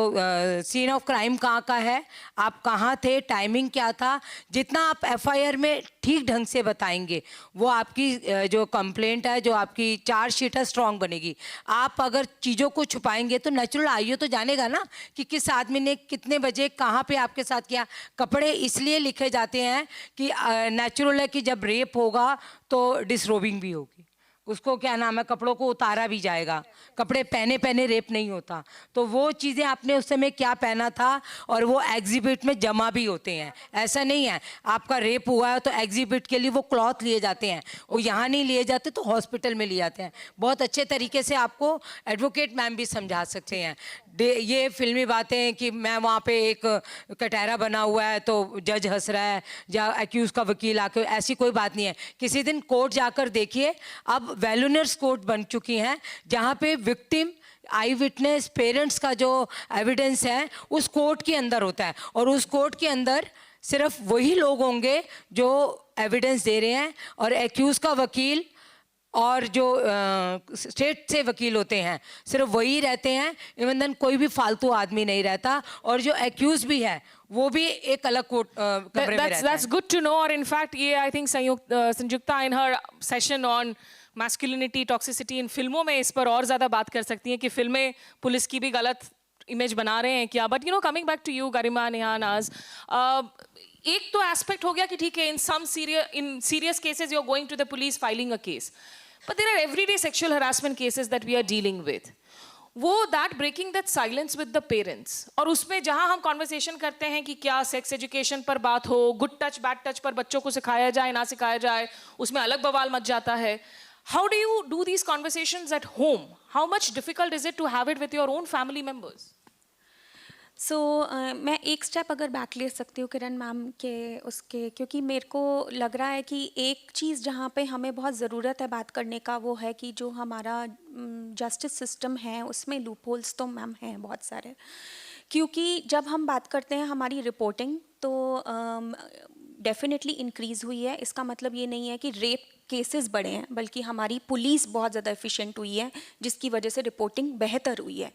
सीन ऑफ क्राइम कहाँ का है, आप कहाँ थे, टाइमिंग क्या था। जितना आप एफआईआर में ठीक ढंग से बताएंगे वो आपकी जो कंप्लेंट है, जो आपकी चार्जशीट है, स्ट्रांग बनेगी। आप अगर चीज़ों को छुपाएंगे तो नेचुरल आईओ तो जानेगा ना कि किस आदमी ने कितने बजे कहाँ पे आपके साथ किया। कपड़े इसलिए लिखे जाते हैं कि नेचुरल है कि जब रेप होगा तो डिसरोबिंग भी होगी, उसको क्या नाम है, कपड़ों को उतारा भी जाएगा, कपड़े पहने पहने रेप नहीं होता। तो वो चीज़ें आपने उस समय क्या पहना था और वो एग्जिबिट में जमा भी होते हैं। ऐसा नहीं है आपका रेप हुआ है तो एग्जिबिट के लिए वो क्लॉथ लिए जाते हैं, वो यहाँ नहीं लिए जाते तो हॉस्पिटल में लिए जाते हैं। बहुत अच्छे तरीके से आपको एडवोकेट मैम भी समझा सकते हैं। ये फिल्मी बातें कि मैं वहाँ पे एक कटहरा बना हुआ है तो जज हंस रहा है या एक्यूज का वकील आके, ऐसी कोई बात नहीं है। किसी दिन कोर्ट जाकर देखिए, अब वेलुनर्स कोर्ट बन चुकी हैं जहाँ पे विक्टिम, आई विटनेस, पेरेंट्स का जो एविडेंस है उस कोर्ट के अंदर होता है और उस कोर्ट के अंदर सिर्फ वही लोग होंगे जो एविडेंस दे रहे हैं और एक्यूज का वकील और जो स्टेट से वकील होते हैं सिर्फ वही रहते हैं। इवन देन कोई भी फालतू आदमी नहीं रहता और जो एक्यूज भी है वो भी एक अलग कमरे में रहता है। That's good to know. और इनफैक्ट ये I think Sanyukta in her session on masculinity, toxicity in फिल्मों में इस पर और ज़्यादा बात कर सकती हैं कि फिल्में पुलिस की भी गलत इमेज बना रहे हैं क्या। But you know, coming back to you Garima, Neha, Naaz, एक तो एस्पेक्ट हो गया कि ठीक है, in serious cases you are going to the police, filing a case, but there are everyday sexual harassment cases that we are dealing with. वो that breaking that silence with the parents, और उसमें जहाँ हम conversation करते हैं कि क्या sex education पर बात हो, good touch bad touch पर बच्चों को सिखाया जाए ना सिखाया जाए, उसमें अलग बवाल मच जाता है. How do you do these conversations at home? How much difficult is it to have it with your own family members? सो मैं एक स्टेप अगर बैक ले सकती हूँ किरण मैम के उसके, क्योंकि मेरे को लग रहा है कि एक चीज़ जहाँ पे हमें बहुत ज़रूरत है बात करने का वो है कि जो हमारा जस्टिस सिस्टम है उसमें लूप होल्स तो मैम हैं बहुत सारे। क्योंकि जब हम बात करते हैं हमारी रिपोर्टिंग तो डेफिनेटली इंक्रीज़ हुई है। इसका मतलब ये नहीं है कि रेप केसेस बढ़े हैं, बल्कि हमारी पुलिस बहुत ज़्यादा एफिशिएंट हुई है जिसकी वजह से रिपोर्टिंग बेहतर हुई है।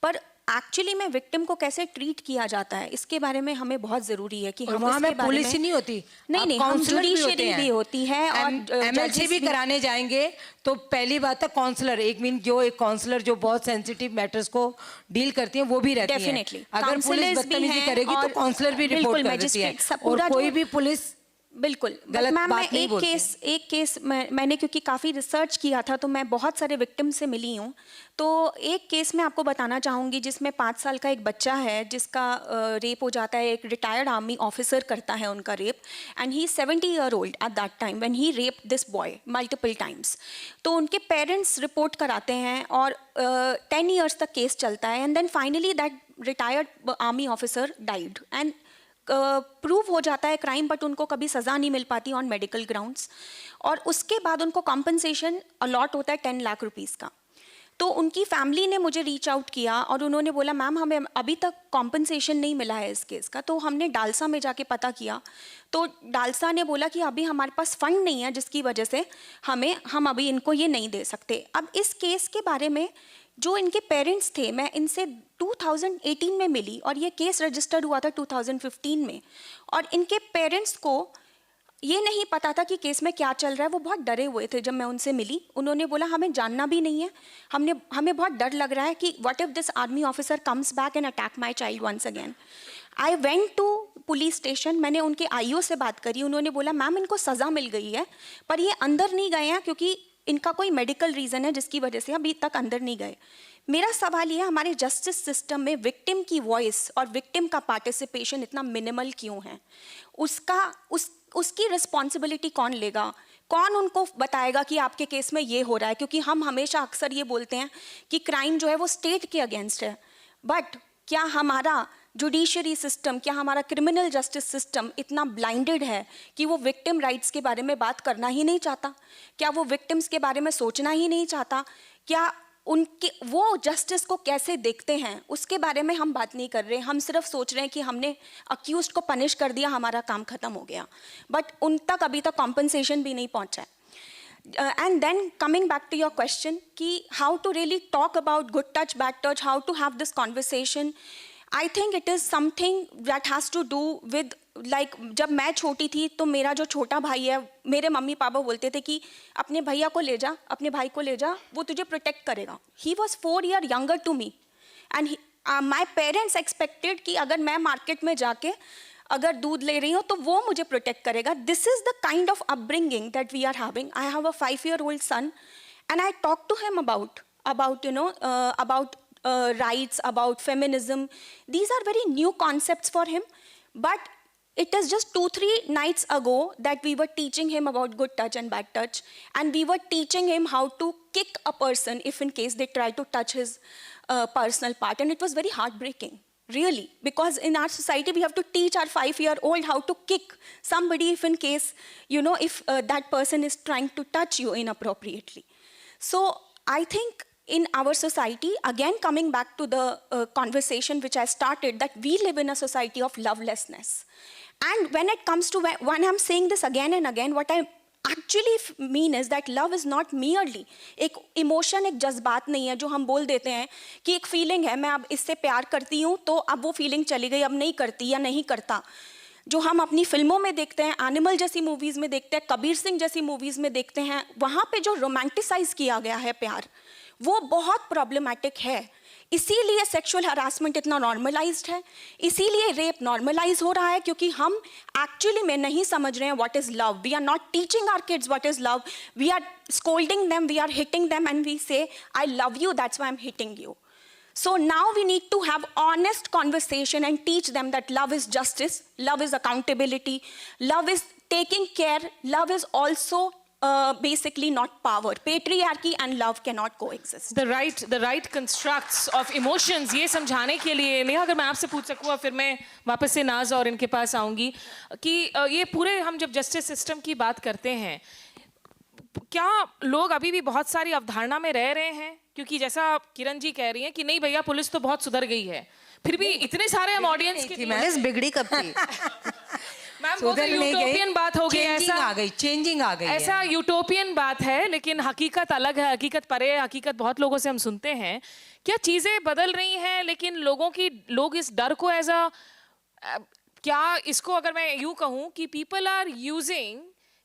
पर एक्चुअली में विक्टिम को कैसे ट्रीट किया जाता है इसके बारे में हमें बहुत ज़रूरी है कि हम वहाँ इसके में बारे पुलिस में ही नहीं होती, नहीं हम जुडिशरी भी होती है और एमएलसी भी कराने जाएंगे तो पहली बात है काउंसलर, एक काउंसलर जो बहुत सेंसिटिव मैटर्स को डील करती हैं वो भी रहती है। डेफिनेटली अगर पुलिस बदतमीजी करेगी तो काउंसलर भी रिपोर्ट कर देती है और कोई भी पुलिस बिल्कुल गलत बात नहीं बोलती। एक केस मैंने क्योंकि काफ़ी रिसर्च किया था तो मैं बहुत सारे विक्टिम से मिली हूँ। तो एक केस मैं आपको बताना चाहूँगी जिसमें 5 साल का एक बच्चा है जिसका रेप हो जाता है। एक रिटायर्ड आर्मी ऑफिसर करता है उनका rape and he 70 year old at that time when he raped this boy multiple times. तो उनके पेरेंट्स रिपोर्ट कराते हैं और 10 ईयर्स तक केस चलता है and then finally that retired army officer died and prove हो जाता है क्राइम, बट उनको कभी सज़ा नहीं मिल पाती ऑन मेडिकल ग्राउंड्स। और उसके बाद उनको कॉम्पनसेशन अलॉट होता है 10 लाख रुपीज़ का। तो उनकी फैमिली ने मुझे रीच आउट किया और उन्होंने बोला मैम हमें अभी तक कॉम्पनसेशन नहीं मिला है इस केस का। तो हमने डालसा में जाके पता किया तो डालसा ने बोला कि अभी हमारे पास फंड नहीं है जिसकी वजह से हम अभी इनको ये नहीं दे सकते। अब इस केस के बारे में जो इनके पेरेंट्स थे, मैं इनसे 2018 में मिली और ये केस रजिस्टर्ड हुआ था 2015 में। और इनके पेरेंट्स को ये नहीं पता था कि केस में क्या चल रहा है, वो बहुत डरे हुए थे। जब मैं उनसे मिली उन्होंने बोला हमें जानना भी नहीं है, हमें बहुत डर लग रहा है कि what if this army officer comes back and attack my child once again. I went to police station, मैंने उनके आईओ से बात करी। उन्होंने बोला मैम इनको सज़ा मिल गई है पर ये अंदर नहीं गए हैं क्योंकि इनका कोई मेडिकल रीज़न है जिसकी वजह से अभी तक अंदर नहीं गए। मेरा सवाल ये है, हमारे जस्टिस सिस्टम में विक्टिम की वॉइस और विक्टिम का पार्टिसिपेशन इतना मिनिमल क्यों है? उसकी रिस्पॉन्सिबिलिटी कौन लेगा? कौन उनको बताएगा कि आपके केस में ये हो रहा है? क्योंकि हम हमेशा अक्सर ये बोलते हैं कि क्राइम जो है वो स्टेट के अगेंस्ट है, बट क्या हमारा जुडिशरी सिस्टम, क्या हमारा क्रिमिनल जस्टिस सिस्टम इतना ब्लाइंडेड है कि वो विक्टिम राइट्स के बारे में बात करना ही नहीं चाहता? क्या वो विक्टिम्स के बारे में सोचना ही नहीं चाहता? क्या उनके वो जस्टिस को कैसे देखते हैं उसके बारे में हम बात नहीं कर रहे? हम सिर्फ सोच रहे हैं कि हमने अक्यूज्ड को पनिश कर दिया, हमारा काम खत्म हो गया, बट उन तक अभी तक कॉम्पनसेशन भी नहीं पहुंचा है. And then coming back to your question कि how to really talk about good touch, bad touch, how to have this conversation, I think it is something that has to do with like जब मैं छोटी थी तो मेरा जो छोटा भाई है, मेरे मम्मी पापा बोलते थे कि अपने भैया को ले जा, अपने भाई को ले जा, वो तुझे प्रोटेक्ट करेगा. He was 4 years younger to me and my parents expected कि अगर मैं मार्केट में जाके अगर दूध ले रही हूँ तो वो मुझे प्रोटेक्ट करेगा. This is the kind of upbringing that we are having. I have a 5-year-old son and I talk to him about you know about rights, about feminism. These are very new concepts for him, but it is just 2-3 nights ago that we were teaching him about good touch and bad touch, and we were teaching him how to kick a person if in case they try to touch his personal part, and it was very heartbreaking. Really, because in our society we have to teach our 5-year-old how to kick somebody if in case, you know, if that person is trying to touch you inappropriately. So I think in our society, again coming back to the conversation which I started, that we live in a society of lovelessness. And when it comes to, when I'm saying this again and again, what I actually mean is that love is not merely एक emotion, एक जज्बात नहीं है जो हम बोल देते हैं कि एक फीलिंग है, मैं अब इससे प्यार करती हूँ तो अब वो फीलिंग चली गई, अब नहीं करती या नहीं करता. जो हम अपनी फिल्मों में देखते हैं, एनिमल जैसी मूवीज़ में देखते हैं, कबीर सिंह जैसी मूवीज़ में देखते हैं, वहाँ पे जो रोमांटिसाइज किया गया है प्यार, वो बहुत प्रॉब्लमैटिक है. इसीलिए सेक्सुअल हरासमेंट इतना नॉर्मलाइज्ड है, इसीलिए रेप नॉर्मलाइज हो रहा है, क्योंकि हम एक्चुअली में नहीं समझ रहे हैं what is love. We are not teaching our kids what is love. We are scolding them, we are hitting them, and we say I love you, that's why I am hitting you. So now we need to have honest conversation and teach them that love is justice, love is accountability, love is taking care, love is also basically not power. Patriarchy and love cannot coexist. The right constructs of emotions, ये समझाने के लिए नेहा, अगर मैं आपसे पूछ सकूँ और फिर मैं वापस से नाज और इनके पास आऊँगी कि ये पूरे हम जब जस्टिस सिस्टम की बात करते हैं, क्या लोग अभी भी बहुत सारी अवधारणा में रह रहे हैं? क्योंकि जैसा किरण जी कह रही हैं कि नहीं भैया पुलिस तो बहुत सुधर गई है, फिर भी इतने सारे हम ऑडियंस की पुलिस बिगड़ी कब थी? मैम वो तो यूटोपियन बात हो गई, ऐसा चेंजिंग आ गई, ऐसा यूटोपियन बात है, लेकिन हकीकत अलग है, हकीकत परे है, हकीकत बहुत लोगों से हम सुनते हैं. क्या चीजें बदल रही हैं, लेकिन लोग इस डर को एज अ, क्या इसको अगर मैं यूं कहूं कि पीपल आर यूजिंग,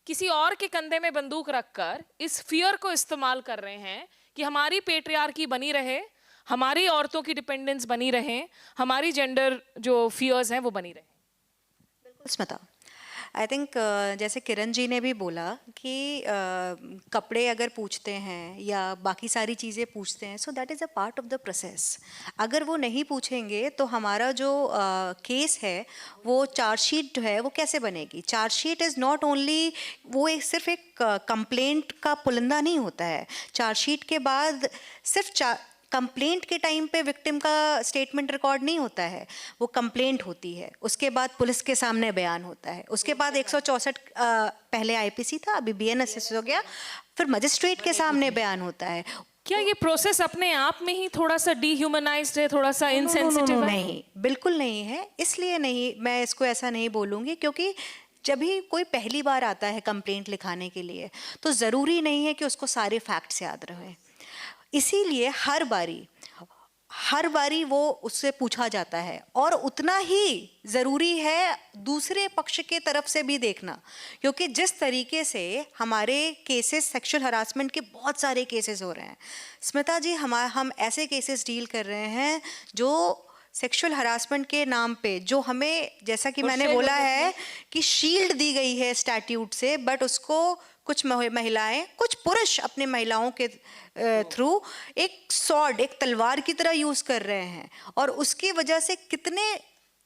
किसी और के कंधे में बंदूक रखकर इस फियर को इस्तेमाल कर रहे हैं कि हमारी पेट्रियार्की बनी रहे, हमारी औरतों की डिपेंडेंस बनी रहे, हमारी जेंडर जो फियर्स हैं वो बनी रहे. बिल्कुल स्मिता, आई थिंक जैसे किरण जी ने भी बोला कि कपड़े अगर पूछते हैं या बाकी सारी चीज़ें पूछते हैं, so that is a part of the process. अगर वो नहीं पूछेंगे तो हमारा जो केस है, वो चार्जशीट जो है वो कैसे बनेगी? चार्जशीट इज़ नॉट ओनली, वो एक सिर्फ एक कंप्लेंट का पुलिंदा नहीं होता है. चार्जशीट के बाद सिर्फ कंप्लेंट के टाइम पे विक्टिम का स्टेटमेंट रिकॉर्ड नहीं होता है, वो कंप्लेंट होती है, उसके बाद पुलिस के सामने बयान होता है, उसके बाद 164 पहले आईपीसी था, अभी बीएनएसएस हो गया, फिर मजिस्ट्रेट के सामने बयान होता है. क्या ये प्रोसेस अपने आप में ही थोड़ा सा डीह्यूमनाइज्ड है, थोड़ा सा इनसेंसिटिव है? नहीं, बिल्कुल नहीं है. इसलिए नहीं, मैं इसको ऐसा नहीं बोलूँगी, क्योंकि जब भी कोई पहली बार आता है कंप्लेंट लिखाने के लिए, तो ज़रूरी नहीं है कि उसको सारे फैक्ट्स याद रहें. इसीलिए हर बारी वो उससे पूछा जाता है, और उतना ही ज़रूरी है दूसरे पक्ष के तरफ से भी देखना, क्योंकि जिस तरीके से हमारे केसेस, सेक्सुअल हरासमेंट के बहुत सारे केसेस हो रहे हैं स्मिता जी, हम ऐसे केसेस डील कर रहे हैं जो सेक्सुअल हरासमेंट के नाम पे, जो हमें, जैसा कि मैंने बोला है कि शील्ड दी गई है स्टैट्यूट से, बट उसको कुछ महिलाएं, कुछ पुरुष अपने महिलाओं के थ्रू एक सॉर्ड, एक तलवार की तरह यूज कर रहे हैं, और उसकी वजह से कितने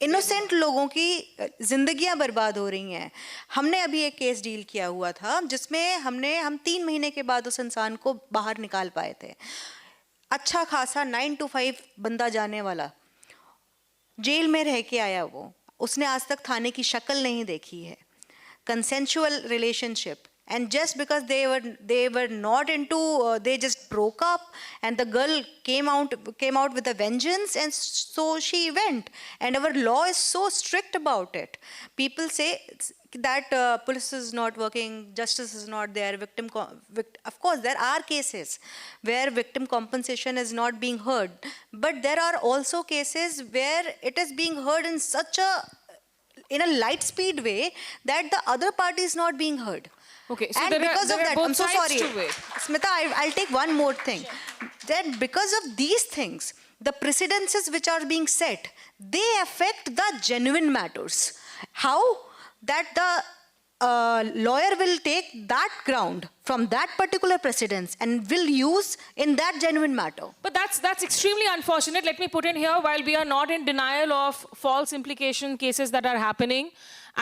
इनोसेंट लोगों की जिंदगियां बर्बाद हो रही हैं। हमने अभी एक केस डील किया हुआ था जिसमें हम 3 महीने के बाद उस इंसान को बाहर निकाल पाए थे। अच्छा खासा 9 to 5 बंदा जाने वाला, जेल में रह के आया वो, उसने आज तक थाने की शक्ल नहीं देखी है। Consensual relationship, and just because they were not into, they just broke up, and the girl came out with a vengeance, and so she went. And our law is so strict about it. People say that police is not working, justice is not there, of course there are cases where victim compensation is not being heard, but there are also cases where it is being heard in a light speed way that the other party is not being heard. Okay, so and there because are of that, both I'm so sides sorry, to it. Smita, I'll take one more thing. That because of these things, the precedences which are being set, they affect the genuine matters. How? That the lawyer will take that ground from that particular precedence and will use in that genuine matter. But that's extremely unfortunate. Let me put in here, while we are not in denial of false implication cases that are happening,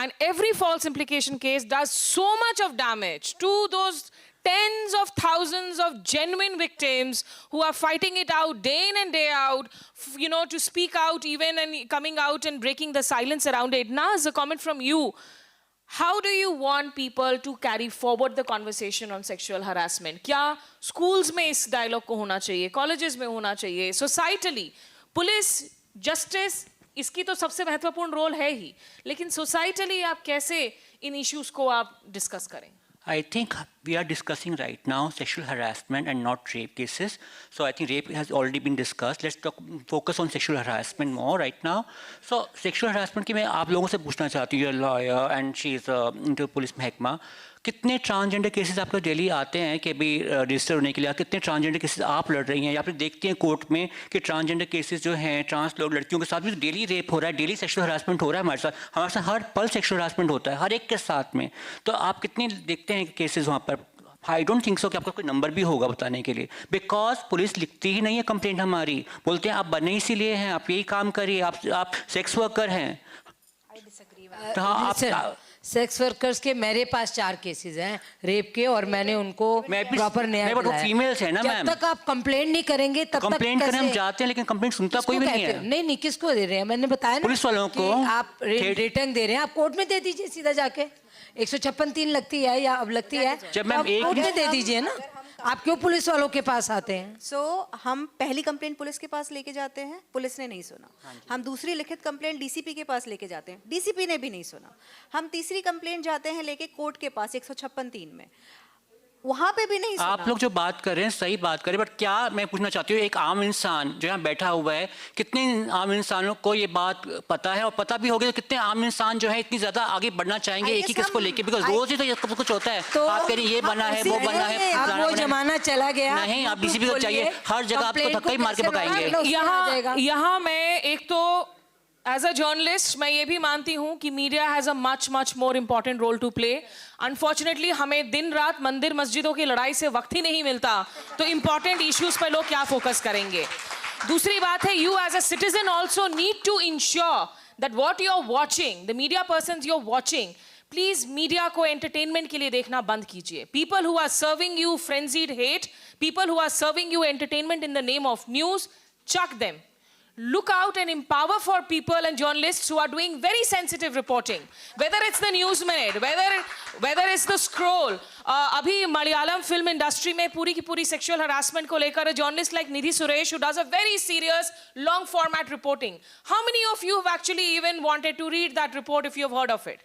and every false implication case does so much of damage to those tens of thousands of genuine victims who are fighting it out day in and day out, to speak out even, and coming out and breaking the silence around it. Naz, a comment from you. How do you want people to carry forward the conversation on sexual harassment? क्या schools में इस dialogue को होना चाहिए, colleges में होना चाहिए, societally, police, justice, इसकी तो सबसे महत्वपूर्ण रोल है ही, लेकिन societally आप कैसे इन issues को आप discuss करें? I think we are discussing right now sexual harassment and not rape cases. So I think rape has already been discussed. Let's focus on sexual harassment more right now. So sexual harassment की मैं आप लोगों से पूछना चाहती हूँ, lawyer and she is into police महकमा, कितने ट्रांसजेंडर केसेस आपको डेली आते हैं कि अभी रजिस्टर होने के लिए, कितने ट्रांसजेंडर केसेस आप लड़ रही हैं, या फिर देखते हैं कोर्ट में कि ट्रांसजेंडर केसेस जो हैं, ट्रांस लोग लड़कियों के साथ भी डेली रेप हो रहा है, डेली सेक्सुअल हरासमेंट हो रहा है हमारे साथ हर पल सेक्सुअल हरासमेंट होता है हर एक के साथ में। तो आप कितने देखते हैं केसेस वहाँ पर? आई डोंट थिंक सो कि आपका कोई नंबर भी होगा बताने के लिए, बिकॉज पुलिस लिखती ही नहीं है कंप्लेंट हमारी, बोलते हैं आप बने इसीलिए हैं, आप यही काम करिए, आप सेक्स वर्कर हैं। तो हाँ, आप सेक्स वर्कर्स के मेरे पास 4 केसेस हैं रेप के, और मैंने उनको प्रॉपर न्याय दिलाया। फीमेल्स है ना मैम, जब तक आप कंप्लेंट नहीं करेंगे तब तक कंप्लेंट करने हम जाते हैं, लेकिन कंप्लेंट सुनता कोई भी नहीं है। नहीं, किसको दे रहे हैं? मैंने बताया ना, पुलिस वालों को। आप रिटर्न दे रहे हैं, आप कोर्ट में दे दीजिए सीधा जाके। 156(3) लगती है या अब लगती है, जब मैम एक कोर्ट में दे दीजिए ना। आप क्यों पुलिस वालों के पास आते हैं? हम पहली कंप्लेंट पुलिस के पास लेके जाते हैं, पुलिस ने नहीं सुना। हम दूसरी लिखित कंप्लेंट डीसीपी के पास लेके जाते हैं, डीसीपी ने भी नहीं सुना। हम तीसरी कंप्लेंट जाते हैं लेके कोर्ट के पास 156(3) में, वहां पे भी नहीं सुना। आप लोग जो बात कर रहे हैं सही बात कर रहे हैं, बट क्या मैं पूछना चाहती हूँ, एक आम इंसान जो यहाँ बैठा हुआ है, कितने आम इंसानों को ये बात पता है, और पता भी होगी तो कितने आम इंसान जो है इतनी ज्यादा आगे बढ़ना चाहेंगे एक ही केस को लेके? बिकॉज रोज ही तो ये कुछ होता है, तो आप कह रहे हैं ये बना है, वो बना है, अब वो जमाना चला गया। नहीं, आप डीसीपी को चाहिए, हर जगह आपको धक्का ही मार के भगाएंगे। यहाँ मैं एक तो एज अ जर्नलिस्ट मैं ये भी मानती हूँ कि media has a much more important role to play. Unfortunately हमें दिन रात मंदिर मस्जिदों की लड़ाई से वक्त ही नहीं मिलता, तो इम्पॉर्टेंट इश्यूज पर लोग क्या फोकस करेंगे? दूसरी बात है, you as a citizen also need to ensure that what you are watching, the media person you are watching, please media को एंटरटेनमेंट के लिए देखना बंद कीजिए। People who are serving you frenzied hate, people who are serving you entertainment in the name of news, chuck them. Look out and empower for people and journalists who are doing very sensitive reporting, whether it's the News Minute, whether it's the Scroll. अभी Malayalam film industry में पूरी की पूरी sexual harassment को लेकर a journalist like Nidhi Suresh who does a very serious long format reporting. How many of you have actually even wanted to read that report if you have heard of it?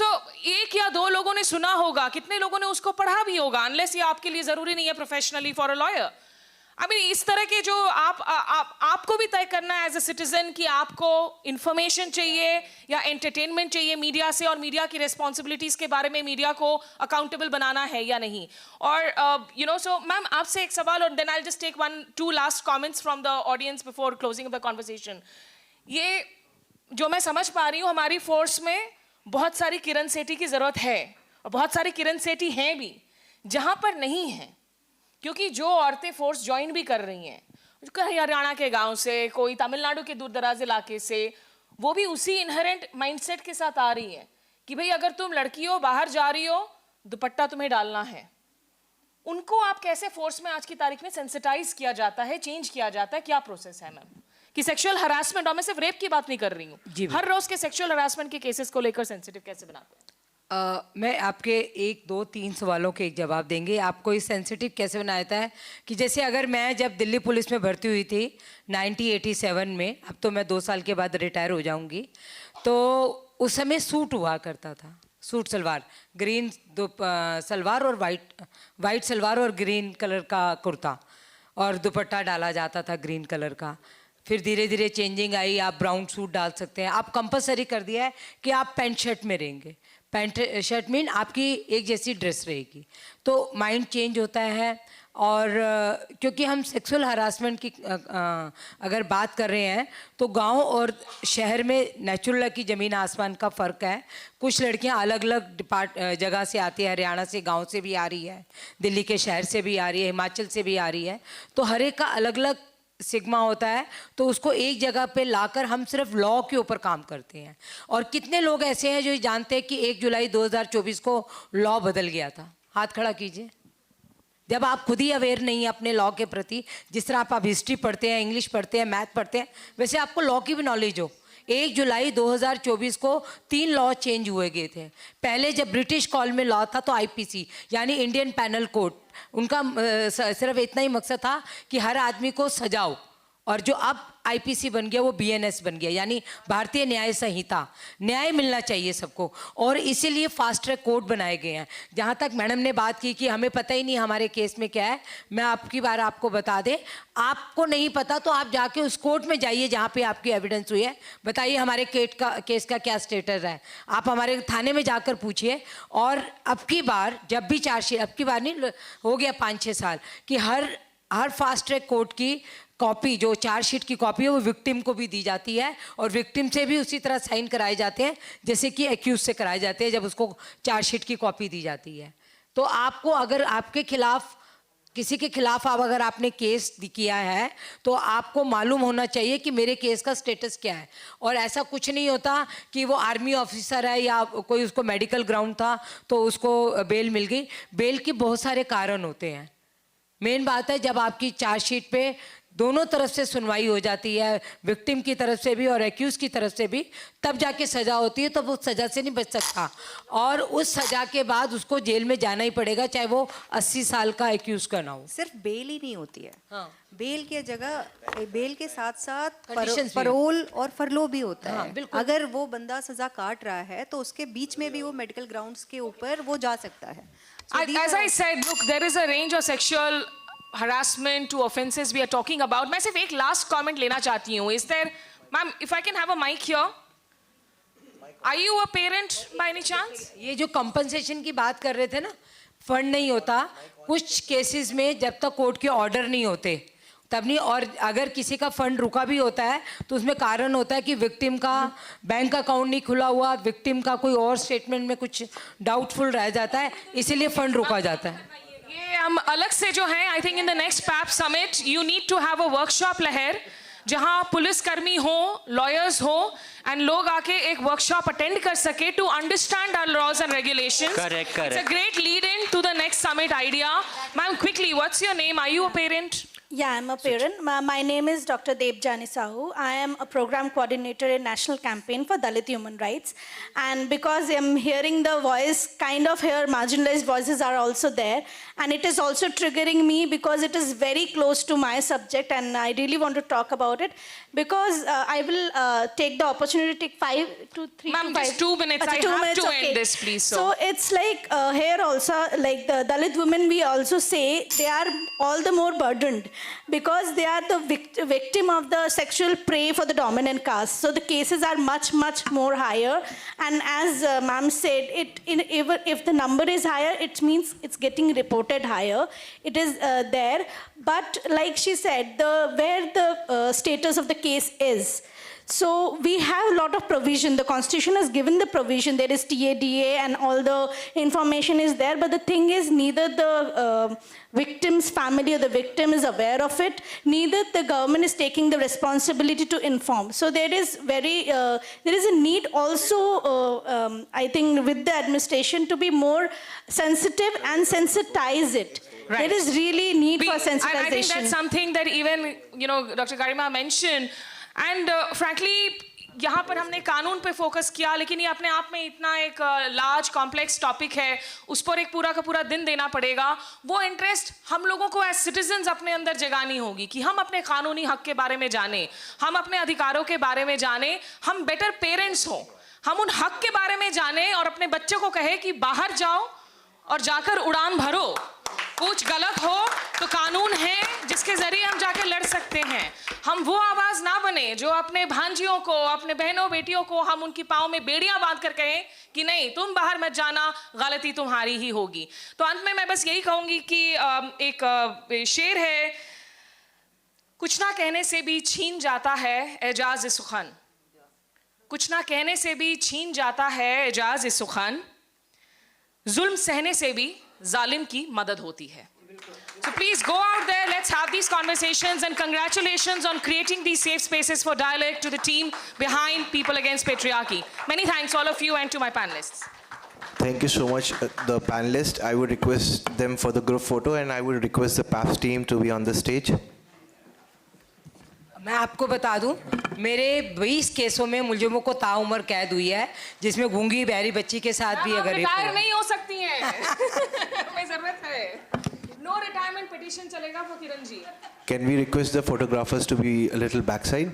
So एक या दो लोगों ने सुना होगा, कितने लोगों ने उसको पढ़ा भी होगा, unless ये आपके लिए जरूरी नहीं है प्रोफेशनली फॉर अ लॉयर। इस तरह के जो आपको भी तय करना है एज अ सिटीजन कि आपको इंफॉर्मेशन चाहिए या एंटरटेनमेंट चाहिए मीडिया से, और मीडिया की रिस्पॉन्सिबिलिटीज के बारे में मीडिया को अकाउंटेबल बनाना है या नहीं। और सो मैम आपसे एक सवाल, और then I just take 1-2 last comments from the audience before closing the conversation. ये जो मैं समझ पा रही हूँ, हमारी फोर्स में बहुत सारी किरण सेठी की जरूरत है, और बहुत सारे किरण सेठी हैं भी जहां पर नहीं हैं, क्योंकि जो औरतें फोर्स ज्वाइन भी कर रही हैं, कोई हरियाणा के गांव से, कोई तमिलनाडु के दूर दराज इलाके से, वो भी उसी इनहेरेंट माइंडसेट के साथ आ रही हैं कि भाई अगर तुम लड़की हो, बाहर जा रही हो, दुपट्टा तुम्हें डालना है। उनको आप कैसे फोर्स में आज की तारीख में सेंसिटाइज किया जाता है, चेंज किया जाता है, क्या प्रोसेस है मैम? कि सेक्सुअल हरासमेंट, और मैं सिर्फ रेप की बात नहीं कर रही हूँ, हर रोज के सेक्सुअल हरासमेंट के केसेस को लेकर सेंसिटिव कैसे बनाते हैं? मैं आपके 1, 2, 3 सवालों के एक जवाब देंगे। आपको इस सेंसिटिव कैसे बनाया जाता है कि जैसे अगर मैं जब दिल्ली पुलिस में भर्ती हुई थी 1987 में, अब तो मैं 2 साल के बाद रिटायर हो जाऊंगी, तो उस समय सूट हुआ करता था, सूट सलवार, ग्रीन सलवार और वाइट सलवार और ग्रीन कलर का कुर्ता, और दुपट्टा डाला जाता था ग्रीन कलर का। फिर धीरे धीरे चेंजिंग आई, आप ब्राउन सूट डाल सकते हैं। आप कंपलसरी कर दिया है कि आप पैंट शर्ट में रहेंगे। पैंट शर्ट मीन आपकी एक जैसी ड्रेस रहेगी, तो माइंड चेंज होता है। और क्योंकि हम सेक्सुअल हरासमेंट की अगर बात कर रहे हैं तो गांव और शहर में नेचुरल की ज़मीन आसमान का फ़र्क है। कुछ लड़कियां अलग अलग जगह से आती है, हरियाणा से, गांव से भी आ रही है, दिल्ली के शहर से भी आ रही है, हिमाचल से भी आ रही है, तो हर एक का अलग अलग सिग्मा होता है। तो उसको एक जगह पे लाकर हम सिर्फ लॉ के ऊपर काम करते हैं। और कितने लोग ऐसे हैं जो जानते हैं कि 1 जुलाई 2024 को लॉ बदल गया था? हाथ खड़ा कीजिए। जब आप खुद ही अवेयर नहीं है अपने लॉ के प्रति, जिस तरह आप हिस्ट्री पढ़ते हैं, इंग्लिश पढ़ते हैं, मैथ पढ़ते हैं, वैसे आपको लॉ की भी नॉलेज हो। 1 जुलाई 2024 को 3 लॉ चेंज हुए गए थे। पहले जब ब्रिटिश कॉल में लॉ था तो आईपीसी यानी इंडियन पैनल कोड, उनका सिर्फ इतना ही मकसद था कि हर आदमी को सजाओ, और जो अब आईपीसी बन गया वो बीएनएस बन गया, यानी भारतीय न्याय संहिता। न्याय मिलना चाहिए सबको, और इसीलिए फास्ट ट्रैक कोर्ट बनाए गए हैं। जहाँ तक मैडम ने बात की कि हमें पता ही नहीं हमारे केस में क्या है, मैं आपकी बार आपको बता दें, आपको नहीं पता तो आप जाके उस कोर्ट में जाइए जहाँ पे आपकी एविडेंस हुई है, बताइए हमारे केस का क्या स्टेटस है। आप हमारे थाने में जाकर पूछिए। और अब की बार जब भी चार्जशीट, अब की बार नहीं, हो गया 5-6 साल, कि हर फास्ट ट्रैक कोर्ट की कॉपी, जो चार्जशीट की कॉपी है, वो विक्टिम को भी दी जाती है, और विक्टिम से भी उसी तरह साइन कराए जाते हैं जैसे कि एक्यूज से कराए जाते हैं जब उसको चार्जशीट की कॉपी दी जाती है। तो आपको अगर आपके खिलाफ, किसी के खिलाफ अगर आपने केस किया है तो आपको मालूम होना चाहिए कि मेरे केस का स्टेटस क्या है। और ऐसा कुछ नहीं होता कि वो आर्मी ऑफिसर है या कोई उसको मेडिकल ग्राउंड था तो उसको बेल मिल गई। बेल के बहुत सारे कारण होते हैं। मेन बात है जब आपकी चार्जशीट पे दोनों तरफ से सुनवाई हो जाती है, विक्टिम की तरफ से भी और एक्यूज की तरफ से भी, तब जाके सज़ा होती है। तो वो सज़ा से नहीं बच सकता, और उस सज़ा के बाद उसको जेल में जाना ही पड़ेगा, चाहे वो 80 साल का एक्यूज का ना हो। सिर्फ बेल ही नहीं होती है। हाँ। बेल की जगह, बेल के साथ साथ Conditions भी परोल और फरलो भी होता हाँ, है। बिल्कुल। अगर वो बंदा सजा काट रहा है तो उसके बीच में भी वो मेडिकल ग्राउंड्स के ऊपर वो जा सकता है। As I said, look, there is a range of sexual harassment to offenses we are talking about. मैं सिर्फ एक last comment लेना चाहती हूँ. Is there, ma'am, if I can have a mic here? Are you a parent by any chance? ये जो compensation की बात कर रहे थे ना, फंड नहीं होता कुछ केसेस में जब तक कोर्ट के ऑर्डर नहीं होते तब नहीं। और अगर किसी का फंड रुका भी होता है तो उसमें कारण होता है कि विक्टिम का बैंक अकाउंट नहीं खुला हुआ, विक्टिम का कोई और स्टेटमेंट में कुछ डाउटफुल रह जाता है, इसीलिए फंड रुका जाता है। ये हम अलग से जो है, I think in the next PAP summit you need to have a workshop लहर, जहां पुलिसकर्मी हो, लॉयर्स हो, एंड लोग आके एक वर्कशॉप अटेंड कर सके to understand our laws and regulations. Correct. It's a great lead in to the next summit idea. Ma'am, quickly, what's your name? Are you a parent? Yeah, I'm a parent. My name is Dr. Debjani Sahu. I am a program coordinator in National Campaign for Dalit Human Rights. And because I'm hearing the voice, kind of here marginalized voices are also there. And it is also triggering me because it is very close to my subject and I really want to talk about it. Because I will take the opportunity to take 5 to 3 Ma'am, to 5. just 2 minutes. Achha, I 2 have minutes, to okay. end this, please. So it's like here also, like the Dalit women, we also say they are all the more burdened because they are the victim of the sexual prey for the dominant caste. So the cases are much, much more higher. And as ma'am said, even if the number is higher, it means it's getting reported higher. It is there. But like she said, where the status of the case is. So we have a lot of provision. The Constitution has given the provision. There is TADA and all the information is there. But the thing is, neither the victim's family or the victim is aware of it. Neither the government is taking the responsibility to inform. So there is there is a need also, I think, with the administration to be more sensitive and sensitize it. Right. There is really need for sensitization. I think that's something that even, Dr. Garima mentioned. And frankly, यहाँ पर हमने कानून पे focus किया, लेकिन ये अपने आप में इतना एक लार्ज कॉम्प्लेक्स टॉपिक है, उस पर एक पूरा का पूरा दिन देना पड़ेगा. वो इंटरेस्ट हम लोगों को एज सिटीजन्स अपने अंदर जगानी होगी कि हम अपने कानूनी हक के बारे में जाने, हम अपने अधिकारों के बारे में जाने, हम बेटर पेरेंट्स हों, हम उन हक के बारे में जाने और अपने बच्चों को कहे कि बाहर जाओ और जाकर उड़ान भरो. कुछ गलत हो तो कानून है जिसके जरिए हम जाके लड़ सकते हैं. हम वो आवाज ना बने जो अपने भांजियों को, अपने बहनों बेटियों को हम उनकी पाँव में बेड़ियां बांध कर कहें कि नहीं, तुम बाहर मत जाना, गलती तुम्हारी ही होगी. तो अंत में मैं बस यही कहूंगी कि एक शेर है, कुछ ना कहने से भी छीन जाता है एजाज सुखन, कुछ ना कहने से भी छीन जाता है एजाज सुखन, जुल्म सहने से भी जालिम की मदद होती है. So please go out there, let's have these conversations, and congratulations on creating these safe spaces for dialogue to the team behind People Against Patriarchy. Many thanks all of you and to my panelists. Thank you so much, the panelists. I would request them for the group photo, and I would request the PAPS team to be on the stage. मैं आपको बता दूं, मेरे 20 केसों में मुलजिमों को ताउम्र कैद हुई है, जिसमें गूंगी बहरी बच्ची के साथ भी अगर रिटायर नहीं हो सकती हैं. हमें जरूरत है. नो रिटायरमेंट पिटीशन चलेगा वो Kiran ji. Can we request the photographers to be a little backside?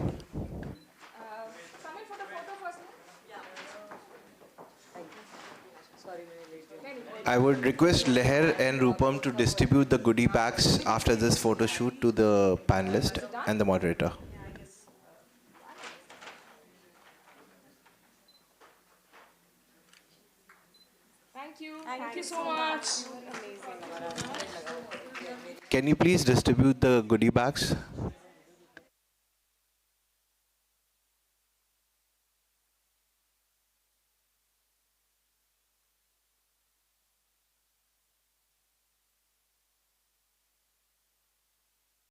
I would request Leher and Rupam to distribute the goodie bags after this photo shoot to the panelist and the moderator. Thank you. Thank you so much. Can you please distribute the goodie bags?